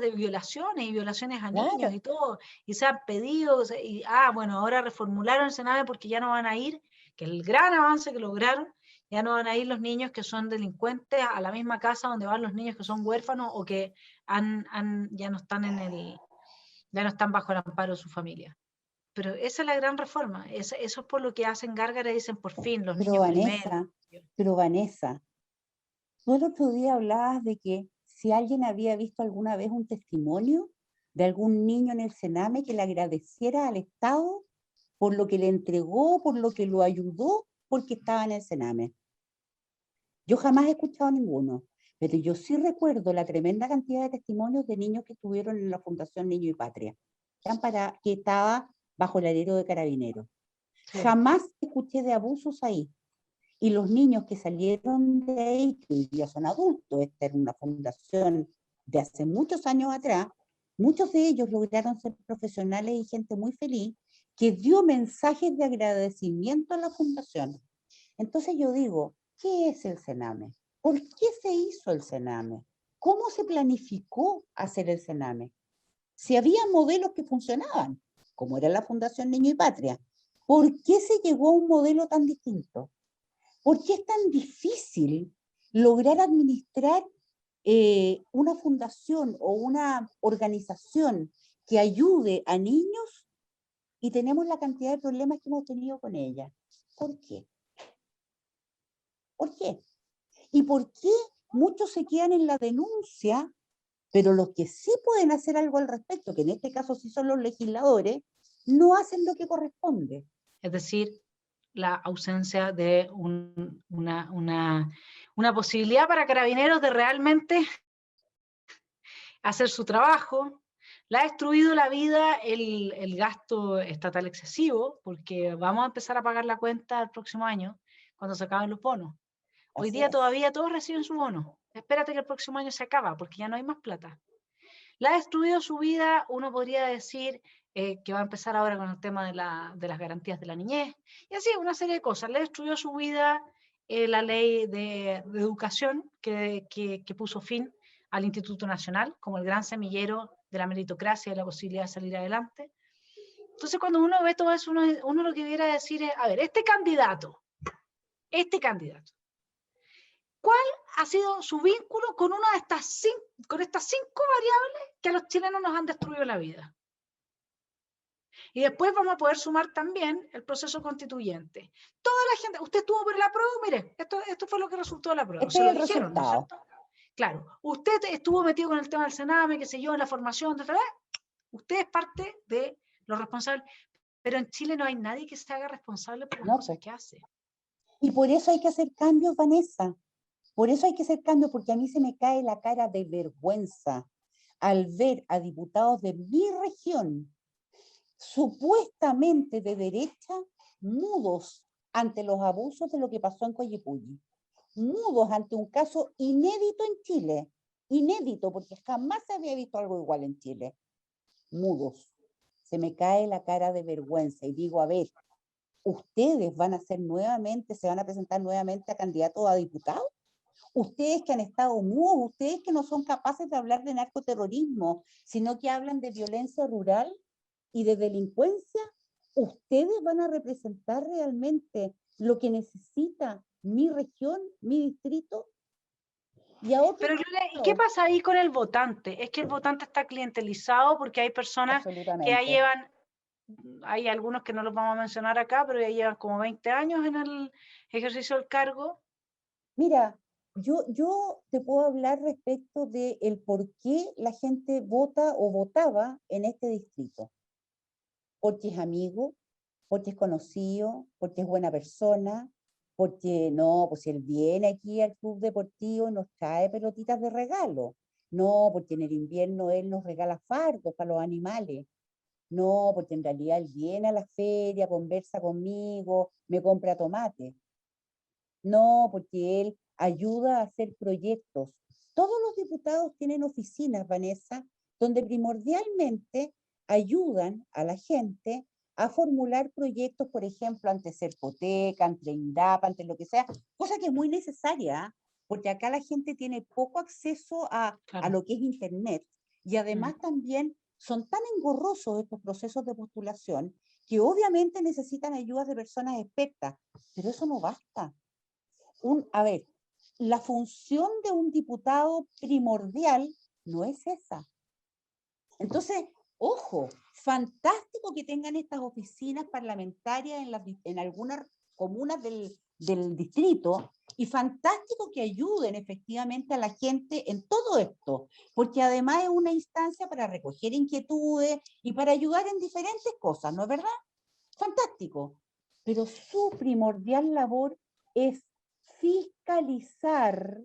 de violaciones a niños Claro. y todo, y se han pedido, y bueno, ahora reformularon el Sename porque ya no van a ir, que el gran avance que lograron, ya no van a ir los niños que son delincuentes a la misma casa donde van los niños que son huérfanos o que ya no están ya no están bajo el amparo de su familia. Pero esa es la gran reforma, eso es por lo que hacen gárgara y dicen, por fin, los Pero niños primero. Vanessa, pero Vanessa, tú el otro día hablabas de que si alguien había visto alguna vez un testimonio de algún niño en el Sename que le agradeciera al Estado por lo que le entregó, por lo que lo ayudó, porque estaba en el Sename. Yo jamás he escuchado ninguno, pero yo sí recuerdo la tremenda cantidad de testimonios de niños que estuvieron en la Fundación Niño y Patria, que estaba bajo el alero de Carabineros. Sí. Jamás escuché de abusos ahí. Y los niños que salieron de ahí, que hoy día son adultos, esta era una fundación de hace muchos años atrás, muchos de ellos lograron ser profesionales y gente muy feliz que dio mensajes de agradecimiento a la fundación. Entonces yo digo, ¿qué es el Sename? ¿Por qué se hizo el Sename? ¿Cómo se planificó hacer el Sename? Si había modelos que funcionaban, como era la Fundación Niño y Patria, ¿por qué se llegó a un modelo tan distinto? ¿Por qué es tan difícil lograr administrar una fundación o una organización que ayude a niños y tenemos la cantidad de problemas que hemos tenido con ella? ¿Por qué? ¿Por qué? ¿Y por qué muchos se quedan en la denuncia, pero los que sí pueden hacer algo al respecto, que en este caso sí son los legisladores, no hacen lo que corresponde. Es decir, la ausencia de una posibilidad para Carabineros de realmente hacer su trabajo. Le ha destruido la vida el gasto estatal excesivo, porque vamos a empezar a pagar la cuenta el próximo año, cuando se acaben los bonos. Hoy Así día es. todavía todos reciben su bono. Espérate que el próximo año se acaba, porque ya no hay más plata. Le ha destruido su vida, uno podría decir que va a empezar ahora con el tema de las garantías de la niñez, y así una serie de cosas. Le destruyó su vida la ley de educación que puso fin al Instituto Nacional como el gran semillero de la meritocracia y de la posibilidad de salir adelante. Entonces, cuando uno ve todo eso, uno lo que debiera decir es, a ver, este candidato, ¿cuál ha sido su vínculo con una de estas cinco variables que a los chilenos nos han destruido la vida? Y después vamos a poder sumar también el proceso constituyente. Toda la gente, usted estuvo por la prueba, mire, esto fue lo que resultó de la prueba, Este se es lo el dijeron, ¿no es resultado. cierto? Claro, usted estuvo metido con el tema del Sename, qué sé yo, en la formación, usted es parte de los responsables, pero en Chile no hay nadie que se haga responsable por las No, cosas pues. que hace. Y por eso hay que hacer cambios, Vanessa. Por eso hay que hacer cambios, porque a mí se me cae la cara de vergüenza al ver a diputados de mi región, supuestamente de derecha, mudos ante los abusos de lo que pasó en Coyipulli, mudos ante un caso inédito en Chile, inédito, porque jamás se había visto algo igual en Chile, mudos. Se me cae la cara de vergüenza y digo, a ver, ¿ustedes van a ser nuevamente, se van a presentar nuevamente a candidatos a diputados? Ustedes que han estado mudos, ustedes que no son capaces de hablar de narcoterrorismo, sino que hablan de violencia rural y de delincuencia, ustedes van a representar realmente lo que necesita mi región, mi distrito. Y a otro Pero Gloria, ¿y qué lado, pasa ahí con el votante? Es que el votante está clientelizado porque hay personas que ya absolutamente. llevan, hay algunos que no los vamos a mencionar acá, pero ya llevan como 20 años en el ejercicio del cargo. Mira, yo te puedo hablar respecto de el por qué la gente vota o votaba en este distrito. Porque es amigo, porque es conocido, porque es buena persona, porque no, pues él viene aquí al club deportivo y nos trae pelotitas de regalo. No, porque en el invierno él nos regala fardos para los animales. No, porque en realidad él viene a la feria, conversa conmigo, me compra tomate. No, porque él ayuda a hacer proyectos. Todos los diputados tienen oficinas, Vanessa, donde primordialmente ayudan a la gente a formular proyectos, por ejemplo, ante Cercoteca, ante INDAP, ante lo que sea, cosa que es muy necesaria, porque acá la gente tiene poco acceso a Claro. lo que es Internet, y además también son tan engorrosos estos procesos de postulación que obviamente necesitan ayudas de personas expertas, pero eso no basta. A ver, la función de un diputado primordial no es esa. Entonces, ojo, fantástico que tengan estas oficinas parlamentarias en algunas comunas del distrito y fantástico que ayuden efectivamente a la gente en todo esto, porque además es una instancia para recoger inquietudes y para ayudar en diferentes cosas, ¿no es verdad? Fantástico. Pero su primordial labor es fiscalizar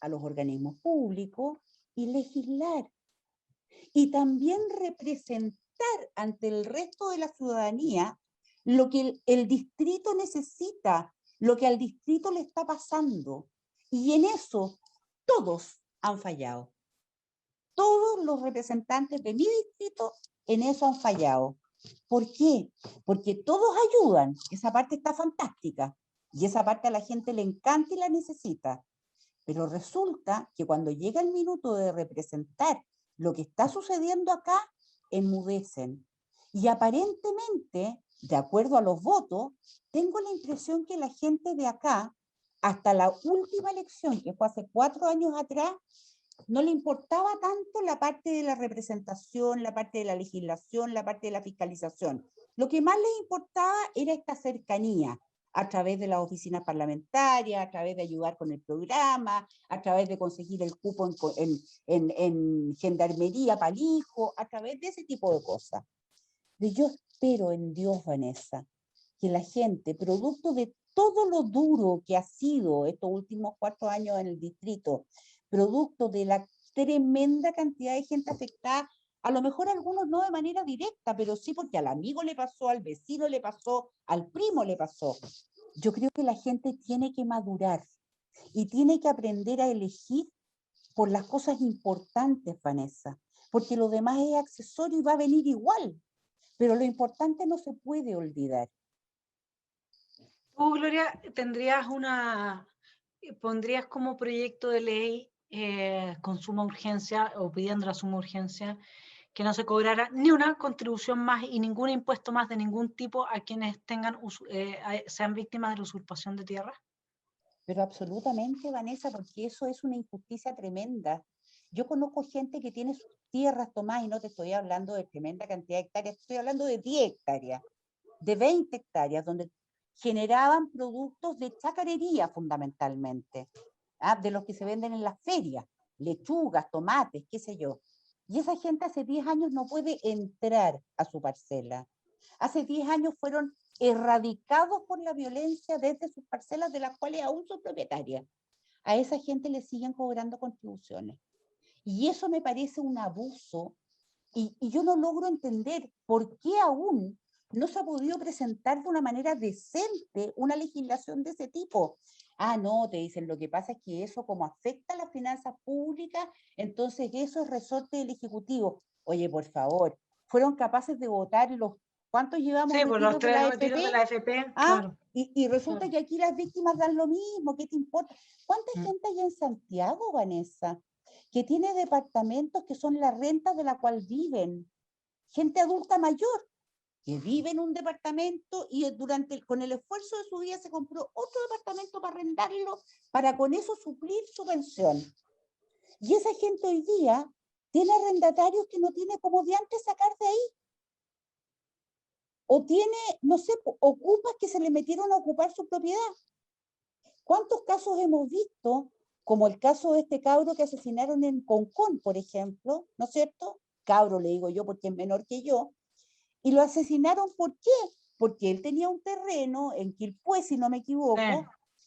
a los organismos públicos y legislar. Y también representar ante el resto de la ciudadanía lo que el distrito necesita, lo que al distrito le está pasando. Y en eso todos han fallado. Todos los representantes de mi distrito en eso han fallado. ¿Por qué? Porque todos ayudan, esa parte está fantástica, y esa parte a la gente le encanta y la necesita. Pero resulta que cuando llega el minuto de representar lo que está sucediendo acá, enmudecen. Y aparentemente, de acuerdo a los votos, tengo la impresión que la gente de acá, hasta la última elección, que fue hace 4 años atrás, no le importaba tanto la parte de la representación, la parte de la legislación, la parte de la fiscalización. Lo que más les importaba era esta cercanía a través de las oficinas parlamentarias, a través de ayudar con el programa, a través de conseguir el cupo en gendarmería para el hijo, a través de ese tipo de cosas. Pero yo espero en Dios, Vanessa, que la gente, producto de todo lo duro que ha sido estos últimos 4 años en el distrito, producto de la tremenda cantidad de gente afectada, a lo mejor algunos no de manera directa, pero sí porque al amigo le pasó, al vecino le pasó, al primo le pasó. Yo creo que la gente tiene que madurar y tiene que aprender a elegir por las cosas importantes, Vanessa, porque lo demás es accesorio y va a venir igual, pero lo importante no se puede olvidar. Tú, Gloria, pondrías como proyecto de ley con suma urgencia o pidiendo la suma urgencia que no se cobrara ni una contribución más y ningún impuesto más de ningún tipo a quienes sean víctimas de la usurpación de tierra? Pero absolutamente, Vanessa, porque eso es una injusticia tremenda. Yo conozco gente que tiene sus tierras tomadas y no te estoy hablando de tremenda cantidad de hectáreas, estoy hablando de 10 hectáreas, de 20 hectáreas, donde generaban productos de chacarería fundamentalmente, de los que se venden en las ferias, lechugas, tomates, qué sé yo. Y esa gente hace 10 años no puede entrar a su parcela. Hace 10 años fueron erradicados por la violencia desde sus parcelas de las cuales aún son propietarias. A esa gente le siguen cobrando contribuciones. Y eso me parece un abuso y yo no logro entender por qué aún no se ha podido presentar de una manera decente una legislación de ese tipo. Ah, no, te dicen, lo que pasa es que eso como afecta a las finanzas públicas, entonces eso es resorte del Ejecutivo. Oye, por favor, fueron capaces de votar los, ¿cuántos llevamos Sí, por los retiros de la 3 retiros de AFP? la AFP, Ah, claro. y resulta Claro. que aquí las víctimas dan lo mismo, ¿qué te importa? ¿Cuánta Mm. gente hay en Santiago, Vanessa, que tiene departamentos que son las rentas de la cual viven? Gente adulta mayor que vive en un departamento y con el esfuerzo de su vida se compró otro departamento para arrendarlo, para con eso suplir su pensión. Y esa gente hoy día tiene arrendatarios que no tiene como de antes sacar de ahí. O tiene, no sé, ocupas que se le metieron a ocupar su propiedad. ¿Cuántos casos hemos visto, como el caso de este cabro que asesinaron en Concón, por ejemplo, ¿no es cierto? Cabro le digo yo porque es menor que yo, y lo asesinaron, ¿por qué? Porque él tenía un terreno en Quilpué, si no me Sí, equivoco,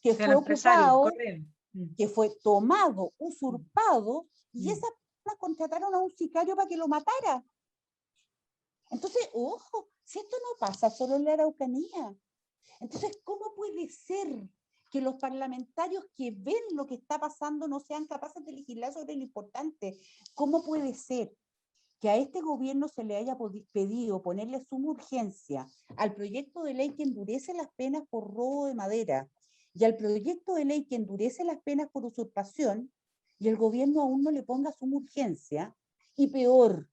que sí, el fue empresario, ocupado, correcto. Mm. que fue tomado, Mm. usurpado, y Mm. esas personas contrataron a un sicario para que lo matara. Entonces, ojo, si esto no pasa solo en la Araucanía, entonces, ¿cómo puede ser que los parlamentarios que ven lo que está pasando no sean capaces de legislar sobre lo importante? ¿Cómo puede ser que a este gobierno se le haya pedido ponerle suma urgencia al proyecto de ley que endurece las penas por robo de madera y al proyecto de ley que endurece las penas por usurpación, y el gobierno aún no le ponga suma urgencia? Y peor,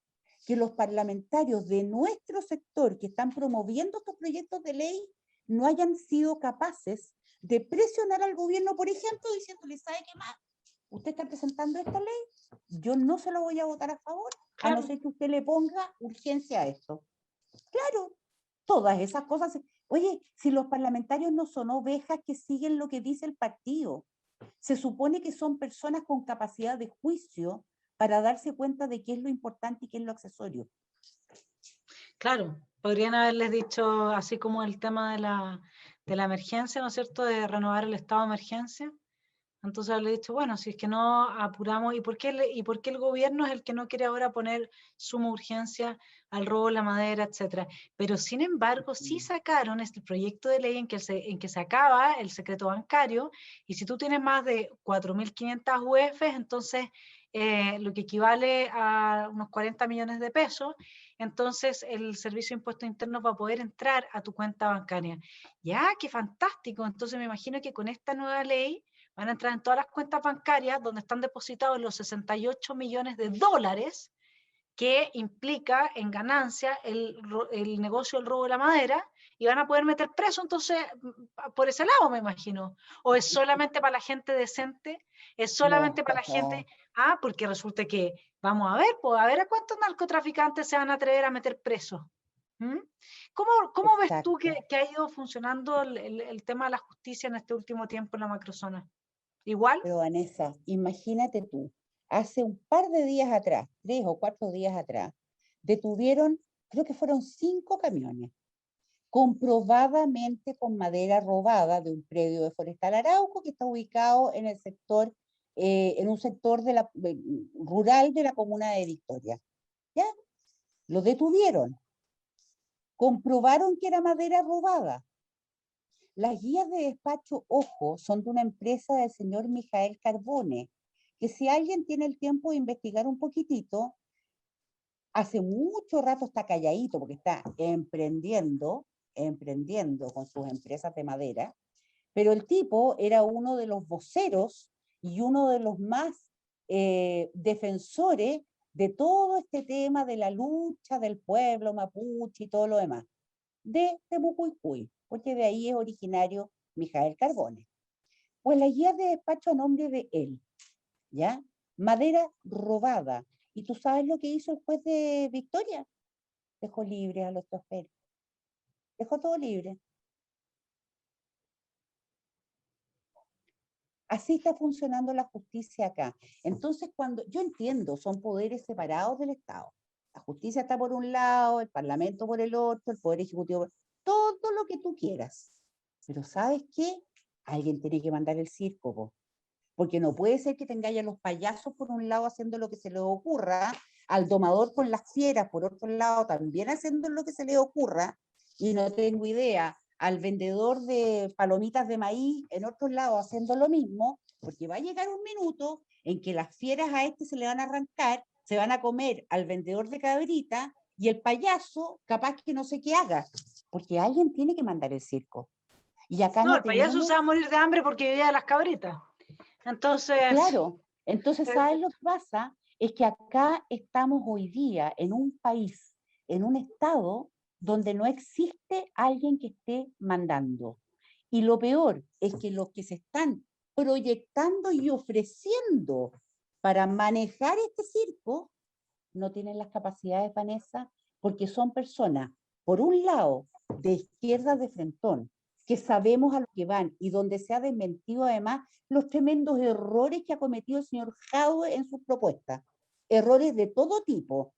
que los parlamentarios de nuestro sector que están promoviendo estos proyectos de ley no hayan sido capaces de presionar al gobierno, por ejemplo, diciéndole, ¿sabe qué más? Usted está presentando esta ley, yo no se lo voy a votar a favor, a no Claro. ser que usted le ponga urgencia a esto. Claro, todas esas cosas. Oye, si los parlamentarios no son ovejas que siguen lo que dice el partido, se supone que son personas con capacidad de juicio para darse cuenta de qué es lo importante y qué es lo accesorio. Claro, podrían haberles dicho, así como el tema de la emergencia, ¿no es cierto?, de renovar el estado de emergencia. Entonces haberle dicho, bueno, si es que no apuramos, ¿y por qué el gobierno es el que no quiere ahora poner suma urgencia al robo de la madera, etcétera? Pero sin embargo, sí sacaron este proyecto de ley en que se acaba el secreto bancario, y si tú tienes más de 4.500 UFs, entonces lo que equivale a unos 40 millones de pesos, entonces el Servicio de Impuestos Internos va a poder entrar a tu cuenta bancaria. Ya, qué fantástico. Entonces me imagino que con esta nueva ley van a entrar en todas las cuentas bancarias donde están depositados los 68 millones de dólares que implica en ganancia el negocio del robo de la madera, y van a poder meter preso entonces por ese lado, me imagino. ¿O es solamente para la gente decente? ¿Es No, solamente para la gente? Ah, porque resulta que, vamos a ver, pues a ver a cuántos narcotraficantes se van a atrever a meter presos. ¿Mm? ¿Cómo ves tú exacto. que ha ido funcionando el tema de la justicia en este último tiempo en la macrozona? ¿Igual? Pero Vanessa, imagínate tú, hace un par de días atrás, 3 o 4 días atrás, detuvieron creo que fueron 5 camiones, comprobadamente con madera robada de un predio de Forestal Arauco que está ubicado en el sector, en un sector rural de la comuna de Victoria. ¿Ya? Lo detuvieron, comprobaron que era madera robada. Las guías de despacho, ojo, son de una empresa del señor Mijael Carbone, que si alguien tiene el tiempo de investigar un poquitito, hace mucho rato está calladito porque está emprendiendo con sus empresas de madera, pero el tipo era uno de los voceros y uno de los más defensores de todo este tema de la lucha del pueblo mapuche y todo lo demás, de Temucuicui, porque de ahí es originario Mijael Carbone. Pues la guía de despacho a nombre de él, ¿ya? Madera robada. ¿Y tú sabes lo que hizo el juez de Victoria? Dejó libre a los choferes. Dejó todo libre. Así está funcionando la justicia acá. Entonces, cuando yo entiendo, son poderes separados del Estado. La justicia está por un lado, el Parlamento por el otro, el Poder Ejecutivo por todo lo que tú quieras. Pero ¿sabes qué? Alguien tiene que mandar el circo, po. Porque no puede ser que tengáis a los payasos por un lado haciendo lo que se les ocurra, al domador con las fieras por otro lado también haciendo lo que se les ocurra, y no tengo idea, al vendedor de palomitas de maíz en otro lado haciendo lo mismo, porque va a llegar un minuto en que las fieras a este se le van a arrancar, se van a comer al vendedor de cabrita, y el payaso capaz que no sé qué haga, porque alguien tiene que mandar el circo. Y acá No, no el payaso se va a tenemos. morir de hambre porque vivía de las cabritas. Entonces, Claro, entonces, ¿sabes lo que pasa? Es que acá estamos hoy día en un país, en un estado donde no existe alguien que esté mandando. Y lo peor es que los que se están proyectando y ofreciendo para manejar este circo no tienen las capacidades, Vanessa, porque son personas, por un lado, de izquierda de frentón, que sabemos a lo que van y donde se ha desmentido además los tremendos errores que ha cometido el señor Jadwe en sus propuestas. Errores de todo tipo,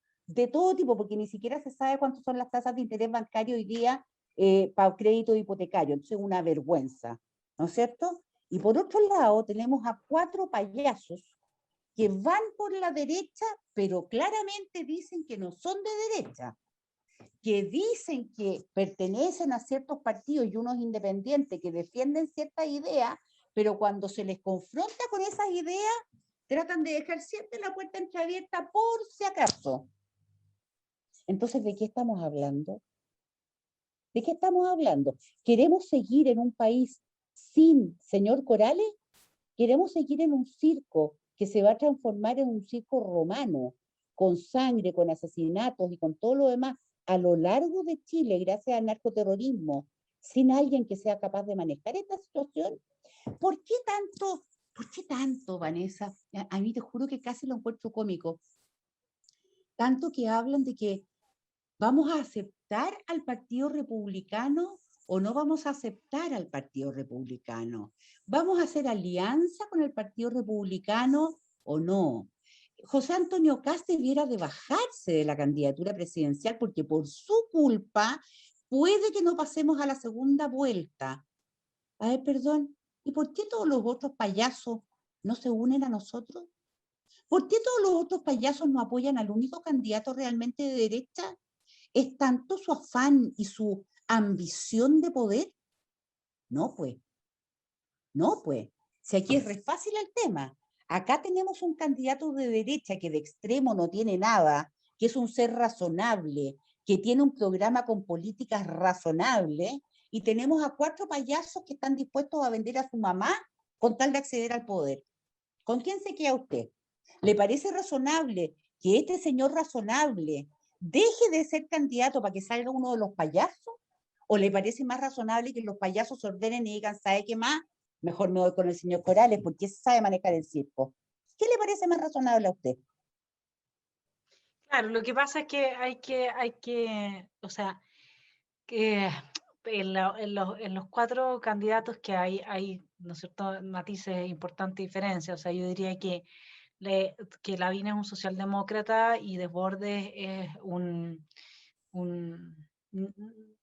porque ni siquiera se sabe cuántas son las tasas de interés bancario hoy día para crédito hipotecario. Entonces, una vergüenza, ¿no es cierto? Y por otro lado, tenemos a 4 payasos que van por la derecha, pero claramente dicen que no son de derecha, que dicen que pertenecen a ciertos partidos y unos independientes que defienden ciertas ideas, pero cuando se les confronta con esas ideas, tratan de dejar siempre la puerta entreabierta por si acaso. Entonces, ¿de qué estamos hablando? ¿De qué estamos hablando? ¿Queremos seguir en un país sin señor Corales? ¿Queremos seguir en un circo que se va a transformar en un circo romano, con sangre, con asesinatos y con todo lo demás a lo largo de Chile, gracias al narcoterrorismo, sin alguien que sea capaz de manejar esta situación? ¿Por qué tanto? ¿Por qué tanto, Vanessa? A mí te juro que casi lo encuentro cómico. Tanto que hablan de que ¿vamos a aceptar al Partido Republicano o no vamos a aceptar al Partido Republicano? ¿Vamos a hacer alianza con el Partido Republicano o no? José Antonio Kast debiera de bajarse de la candidatura presidencial porque por su culpa puede que no pasemos a la segunda vuelta. A ver, perdón, ¿y por qué todos los otros payasos no se unen a nosotros? ¿Por qué todos los otros payasos no apoyan al único candidato realmente de derecha? ¿Es tanto su afán y su ambición de poder? No, pues, no, pues. Si aquí es re fácil el tema. Acá tenemos un candidato de derecha que de extremo no tiene nada, que es un ser razonable, que tiene un programa con políticas razonables, y tenemos a 4 payasos que están dispuestos a vender a su mamá con tal de acceder al poder. ¿Con quién se queda usted? ¿Le parece razonable que este señor razonable deje de ser candidato para que salga uno de los payasos? ¿O le parece más razonable que los payasos se ordenen y digan, ¿sabe qué más? Mejor me voy con el señor Corales porque ese sabe manejar el circo. ¿Qué le parece más razonable a usted? claro, lo que pasa es que o sea, que en los 4 candidatos que hay, ¿no es cierto?, matices importantes diferencias. O sea, yo diría que Lavín es un socialdemócrata y Desbordes es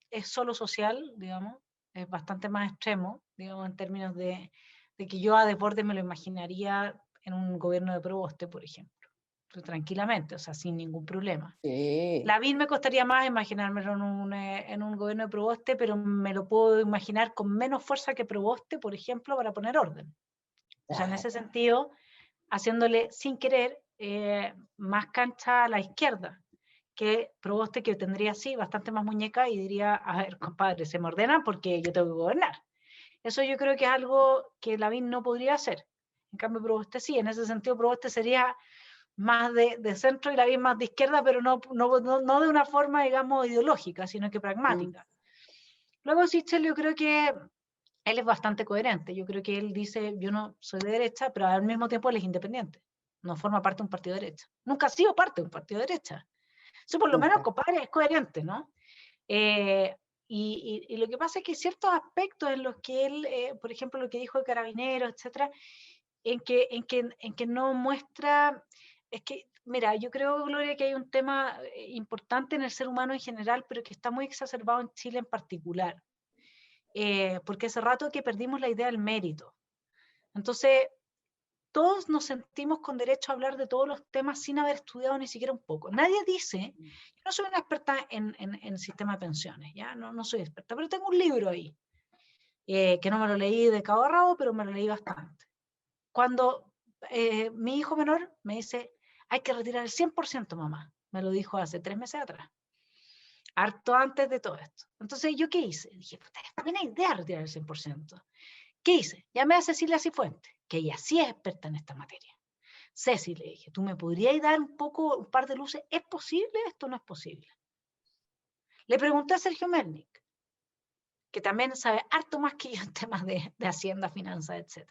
es solo social, digamos, es bastante más extremo, digamos, en términos de que yo a Desbordes me lo imaginaría en un gobierno de Proboste, por ejemplo, tranquilamente, o sea, sin ningún problema. Sí. Lavín me costaría más imaginármelo en un gobierno de Proboste, pero me lo puedo imaginar con menos fuerza que Proboste, por ejemplo, para poner orden. O sea, en ese sentido, haciéndole sin querer más cancha a la izquierda, que Proboste, que tendría así bastante más muñeca y diría, a ver, compadre, se me ordenan porque yo tengo que gobernar. Eso yo creo que es algo que Lavín no podría hacer. En cambio, Proboste sí, en ese sentido Proboste sería más de centro y Lavín más de izquierda, pero no de una forma, digamos, ideológica, sino que pragmática. Luego Sichel yo creo que él es bastante coherente. Yo creo que él dice, yo no soy de derecha, pero al mismo tiempo él es independiente. No forma parte de un partido de derecha. Nunca ha sido parte de un partido de derecha. Eso por lo menos, compadre, es coherente, ¿no? Y lo que pasa es que hay ciertos aspectos en los que él, por ejemplo, lo que dijo de Carabineros, etcétera, en que no muestra, es que, mira, yo creo, Gloria, que hay un tema importante en el ser humano en general, pero que está muy exacerbado en Chile en particular, porque hace rato que perdimos la idea del mérito. Entonces, todos nos sentimos con derecho a hablar de todos los temas sin haber estudiado ni siquiera un poco. Nadie dice, yo no soy una experta en el sistema de pensiones, ¿ya? No soy experta, pero tengo un libro ahí, que no me lo leí de cabo a rabo, pero me lo leí bastante. Cuando mi hijo menor me dice, hay que retirar el 100%, mamá, me lo dijo hace 3 meses atrás, harto antes de todo esto. Entonces, ¿yo qué hice? Dije, puta, es buena idea retirar el 100%. ¿Qué hice? Llamé a Cecilia Cifuentes, que ella sí es experta en esta materia. Ceci, le dije, ¿tú me podrías dar un par de luces? ¿Es posible esto o no es posible? Le pregunté a Sergio Melnik, que también sabe harto más que yo en temas de hacienda, finanzas, etc.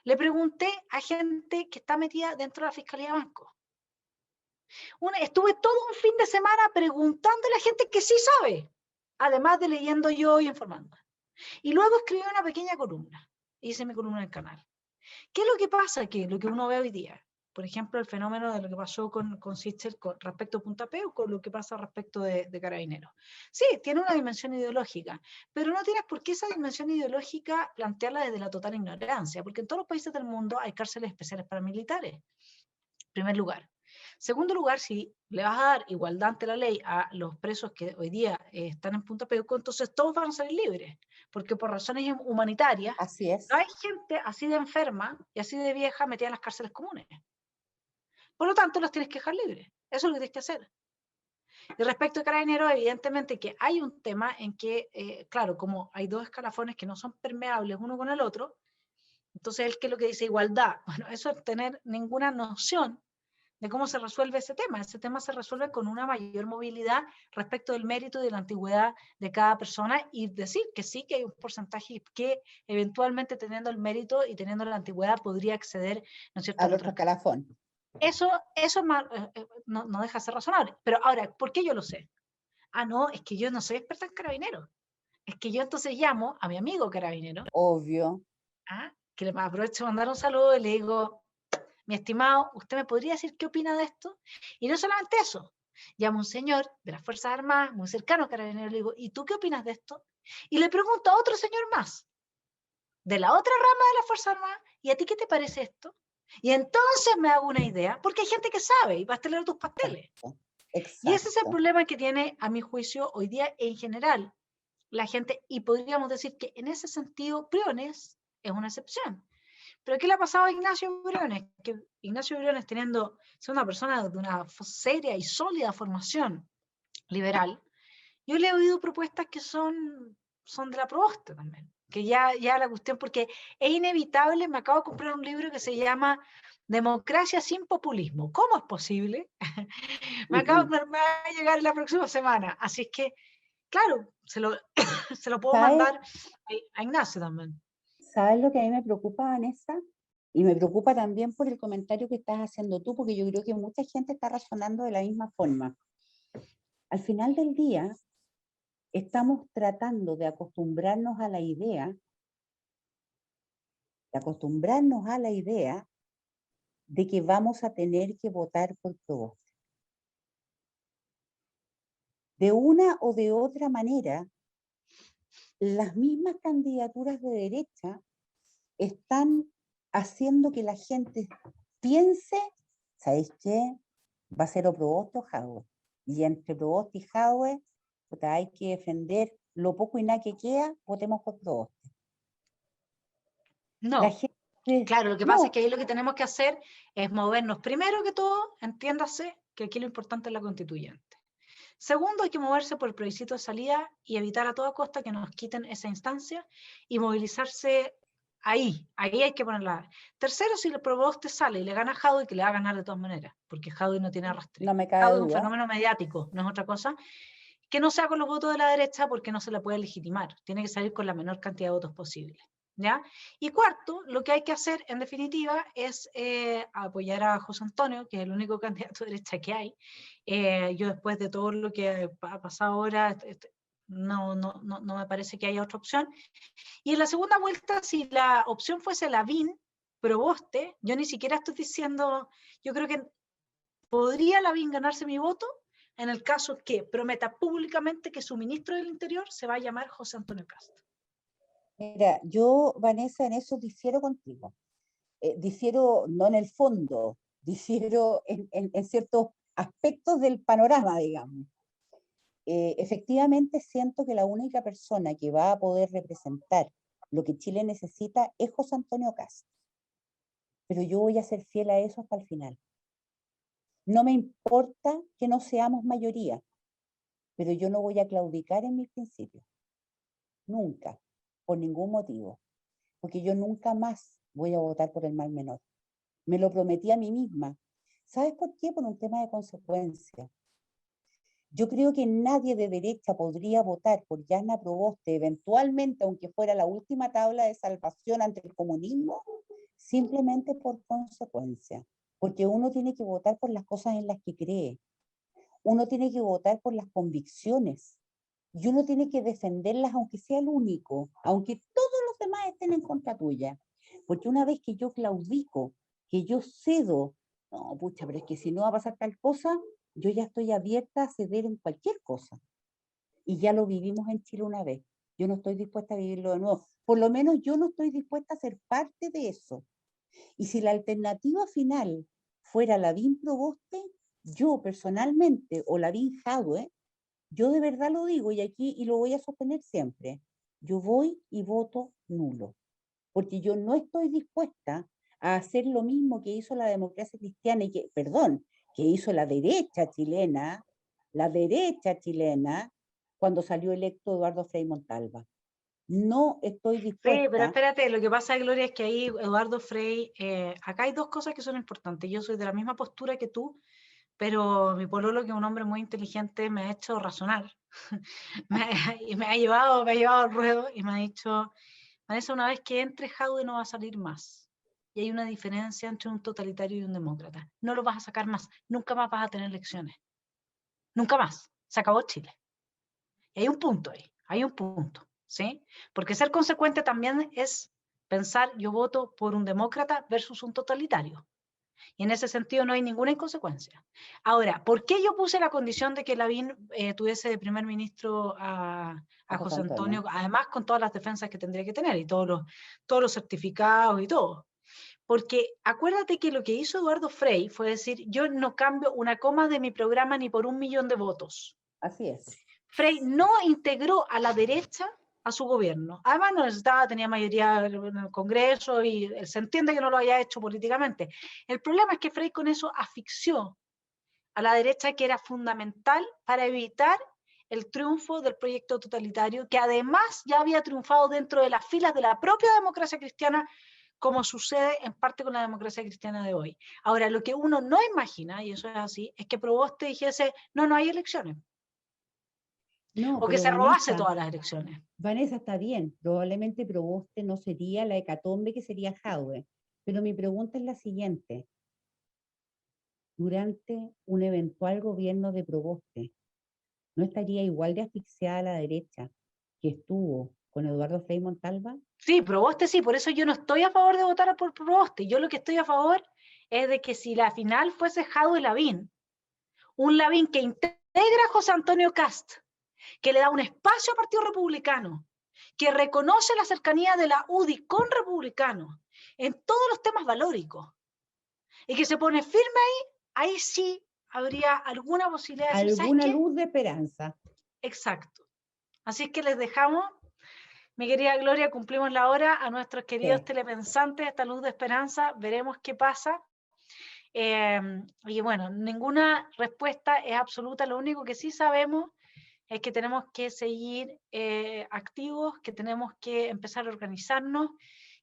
Le pregunté a gente que está metida dentro de la Fiscalía de Banco. Estuve todo un fin de semana preguntándole a gente que sí sabe, además de leyendo yo y informando. Y luego escribí una pequeña columna, hice mi columna en el canal. ¿Qué es lo que pasa? Que lo que uno ve hoy día, por ejemplo, el fenómeno de lo que pasó con Sichel respecto a Punta Peu, con lo que pasa respecto de Carabineros. Sí, tiene una dimensión ideológica, pero no tienes por qué esa dimensión ideológica plantearla desde la total ignorancia, porque en todos los países del mundo hay cárceles especiales paramilitares, en primer lugar. Segundo lugar, si le vas a dar igualdad ante la ley a los presos que hoy día están en Punta Peuco, entonces todos van a salir libres, porque por razones humanitarias, Así es. no hay gente así de enferma y así de vieja metida en las cárceles comunes. Por lo tanto, los tienes que dejar libres. Eso es lo que tienes que hacer. Y respecto a Carabineros, evidentemente que hay un tema en que, claro, como hay dos escalafones que no son permeables uno con el otro, entonces él que es lo que dice igualdad, bueno, eso es tener ninguna noción de cómo se resuelve ese tema. Ese tema se resuelve con una mayor movilidad respecto del mérito y de la antigüedad de cada persona y decir que sí, que hay un porcentaje que eventualmente teniendo el mérito y teniendo la antigüedad podría acceder, ¿no es cierto?, Al otro escalafón. Eso es más, no deja de ser razonable. Pero ahora, ¿por qué yo lo sé? Ah, no, es que yo no soy experta en carabineros. Es que yo entonces llamo a mi amigo carabinero, Obvio. que le aprovecho de mandar un saludo y le digo, mi estimado, ¿usted me podría decir qué opina de esto? Y no solamente eso, llamo a un señor de las Fuerzas Armadas, muy cercano a Carabineros, le digo, ¿y tú qué opinas de esto? Y le pregunto a otro señor más, de la otra rama de las Fuerzas Armadas, ¿y a ti qué te parece esto? Y entonces me hago una idea, porque hay gente que sabe y va a tener tus pasteles. Exacto. Y ese es el problema que tiene, a mi juicio, hoy día en general la gente, y podríamos decir que en ese sentido Briones es una excepción. Pero ¿qué le ha pasado a Ignacio Briones? Que Ignacio Briones, teniendo, siendo una persona de una seria y sólida formación liberal, yo le he oído propuestas que son de la Proboste también, que ya la cuestión, porque es inevitable, me acabo de comprar un libro que se llama Democracia sin populismo. ¿Cómo es posible? me va a llegar la próxima semana, así es que, claro, se lo puedo mandar a Ignacio también. ¿Sabes lo que a mí me preocupa, Vanessa? Y me preocupa también por el comentario que estás haciendo tú, porque yo creo que mucha gente está razonando de la misma forma. Al final del día, estamos tratando de acostumbrarnos a la idea, de que vamos a tener que votar por Proboste. De una o de otra manera, las mismas candidaturas de derecha están haciendo que la gente piense, ¿sabéis qué? Va a ser o Proboste o Jadwe. Y entre Proboste y Jadwe, hay que defender lo poco y nada que queda, votemos por Proboste. La No, gente, claro, lo que pasa es no, que ahí lo que tenemos que hacer es movernos, primero que todo, entiéndase que aquí lo importante es la constituyente. Segundo, hay que moverse por el plebiscito de salida y evitar a toda costa que nos quiten esa instancia y movilizarse ahí hay que ponerla. Tercero, si el Proboste sale y le gana a Jadwe, que le va a ganar de todas maneras, porque Jadwe no tiene arrastre. no me cabe Jadwe es un duda. fenómeno mediático, no es otra cosa, que no sea con los votos de la derecha porque no se la puede legitimar, tiene que salir con la menor cantidad de votos posible. ¿Ya? Y cuarto, lo que hay que hacer en definitiva es apoyar a José Antonio, que es el único candidato de derecha que hay. Yo después de todo lo que ha pasado ahora, no me parece que haya otra opción. Y en la segunda vuelta, si la opción fuese Lavín, Proboste, yo ni siquiera estoy diciendo, yo creo que podría Lavín ganarse mi voto en el caso que prometa públicamente que su ministro del Interior se va a llamar José Antonio Castro. Mira, yo, Vanessa, en eso difiero contigo. Difiero no en el fondo, difiero en ciertos aspectos del panorama, digamos. Efectivamente siento que la única persona que va a poder representar lo que Chile necesita es José Antonio Castro. Pero yo voy a ser fiel a eso hasta el final. No me importa que no seamos mayoría, pero yo no voy a claudicar en mis principios. Nunca, por ningún motivo. Porque yo nunca más voy a votar por el mal menor. Me lo prometí a mí misma. ¿Sabes por qué? Por un tema de consecuencia. Yo creo que nadie de derecha podría votar por Yana Proboste, eventualmente, aunque fuera la última tabla de salvación ante el comunismo, simplemente por consecuencia. Porque uno tiene que votar por las cosas en las que cree. Uno tiene que votar por las convicciones. Y uno tiene que defenderlas aunque sea el único, aunque todos los demás estén en contra tuya. Porque una vez que yo claudico, que yo cedo, no, pucha, pero es que si no va a pasar tal cosa, yo ya estoy abierta a ceder en cualquier cosa. Y ya lo vivimos en Chile una vez. Yo no estoy dispuesta a vivirlo de nuevo. Por lo menos yo no estoy dispuesta a ser parte de eso. Y si la alternativa final fuera Lavín Proboste, yo personalmente, o Lavín Jadwe, yo de verdad lo digo y aquí y lo voy a sostener siempre. Yo voy y voto nulo, porque yo no estoy dispuesta a hacer lo mismo que hizo la democracia cristiana y que, perdón, que hizo la derecha chilena, cuando salió electo Eduardo Frei Montalva. No estoy Sí, pero dispuesta. espérate, lo que pasa, Gloria, es que ahí Eduardo Frei, acá hay dos cosas que son importantes. Yo soy de la misma postura que tú, pero mi pololo, que es un hombre muy inteligente, me ha hecho razonar. Y me ha llevado al ruedo y me ha dicho, Vanessa, una vez que entre Jaude no va a salir más. Y hay una diferencia entre un totalitario y un demócrata. No lo vas a sacar más. Nunca más vas a tener elecciones. Nunca más. Se acabó Chile. Y hay un punto ahí. Hay un punto. ¿Sí? Porque ser consecuente también es pensar, yo voto por un demócrata versus un totalitario. Y en ese sentido no hay ninguna inconsecuencia. Ahora, ¿por qué yo puse la condición de que Lavín tuviese de primer ministro A a José José Antonio. Antonio, además con todas las defensas que tendría que tener y todos los certificados y todo? Porque acuérdate que lo que hizo Eduardo Frei fue decir, yo no cambio una coma de mi programa ni por 1 millón de votos. Así es. Frei no integró a la derecha a su gobierno. Además no necesitaba, tenía mayoría en el Congreso y se entiende que no lo haya hecho políticamente. El problema es que Frei con eso asfixió a la derecha, que era fundamental para evitar el triunfo del proyecto totalitario, que además ya había triunfado dentro de las filas de la propia democracia cristiana, como sucede en parte con la democracia cristiana de hoy. Ahora, lo que uno no imagina, y eso es así, es que Proboste dijese, no, no hay elecciones, No, o que pero se robase todas las elecciones. Vanessa está bien, probablemente Proboste no sería la hecatombe que sería Jadwe, pero mi pregunta es la siguiente. Durante un eventual gobierno de Proboste, ¿no estaría igual de asfixiada la derecha que estuvo con Eduardo Frei Montalva? Sí, Proboste sí, por eso yo no estoy a favor de votar por Proboste. Yo lo que estoy a favor es de que si la final fuese Jadwe Lavín, un Lavín que a José Antonio Kast, que le da un espacio al Partido Republicano, que reconoce la cercanía de la UDI con republicanos en todos los temas valóricos, y que se pone firme ahí sí habría alguna posibilidad de decir, ¿sabes Alguna qué? luz de esperanza. Exacto. Así es que les dejamos, mi querida Gloria, cumplimos la hora, a nuestros queridos Sí. telepensantes, esta luz de esperanza, veremos qué pasa. Y bueno, ninguna respuesta es absoluta, lo único que sí sabemos es que tenemos que seguir activos, que tenemos que empezar a organizarnos,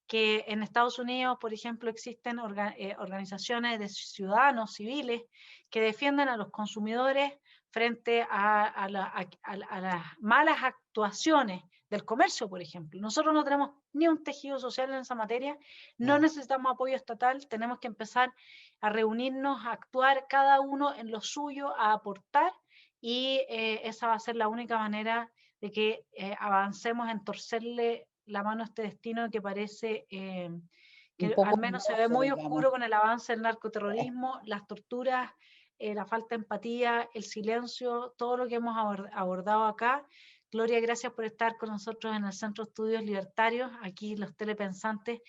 que en Estados Unidos, por ejemplo, existen organizaciones de ciudadanos civiles que defienden a los consumidores frente a las malas actuaciones del comercio, por ejemplo. Nosotros no tenemos ni un tejido social en esa materia, no necesitamos apoyo estatal, tenemos que empezar a reunirnos, a actuar cada uno en lo suyo, a aportar, y esa va a ser la única manera de que avancemos en torcerle la mano a este destino que parece que poco al menos se ve dudoso, muy digamos. oscuro con el avance del narcoterrorismo, las torturas, la falta de empatía, el silencio, todo lo que hemos abordado acá. Gloria, gracias por estar con nosotros en el Centro de Estudios Libertarios, aquí los telepensantes.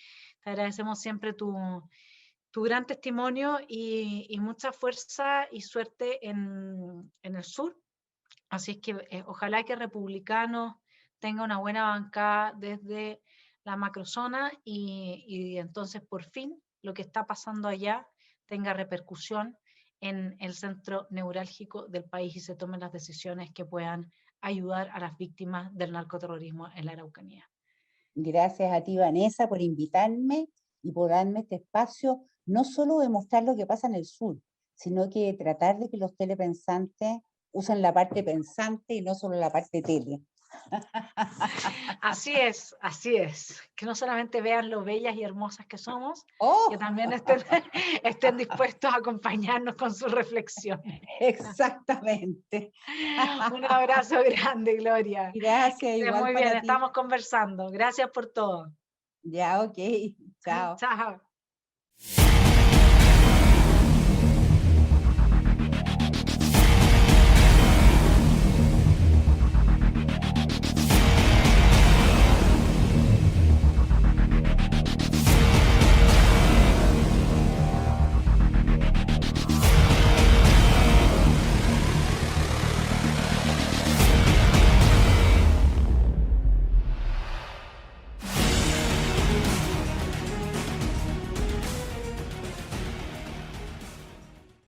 Te agradecemos siempre tu gran testimonio y mucha fuerza y suerte en el sur. Así es que ojalá que Republicanos tenga una buena bancada desde la macrozona y entonces por fin lo que está pasando allá tenga repercusión en el centro neurálgico del país y se tomen las decisiones que puedan ayudar a las víctimas del narcoterrorismo en la Araucanía. Gracias a ti, Vanessa, por invitarme y por darme este espacio, no solo de mostrar lo que pasa en el sur, sino que tratar de que los telepensantes usen la parte pensante y no solo la parte tele. Así es. Que no solamente vean lo bellas y hermosas que somos, ¡Oh! que también estén dispuestos a acompañarnos con sus reflexiones. Exactamente. Un abrazo grande, Gloria. Gracias, Estés igual muy bien, para ti. estamos conversando. Gracias por todo. Ya, ok. Chao. Chao.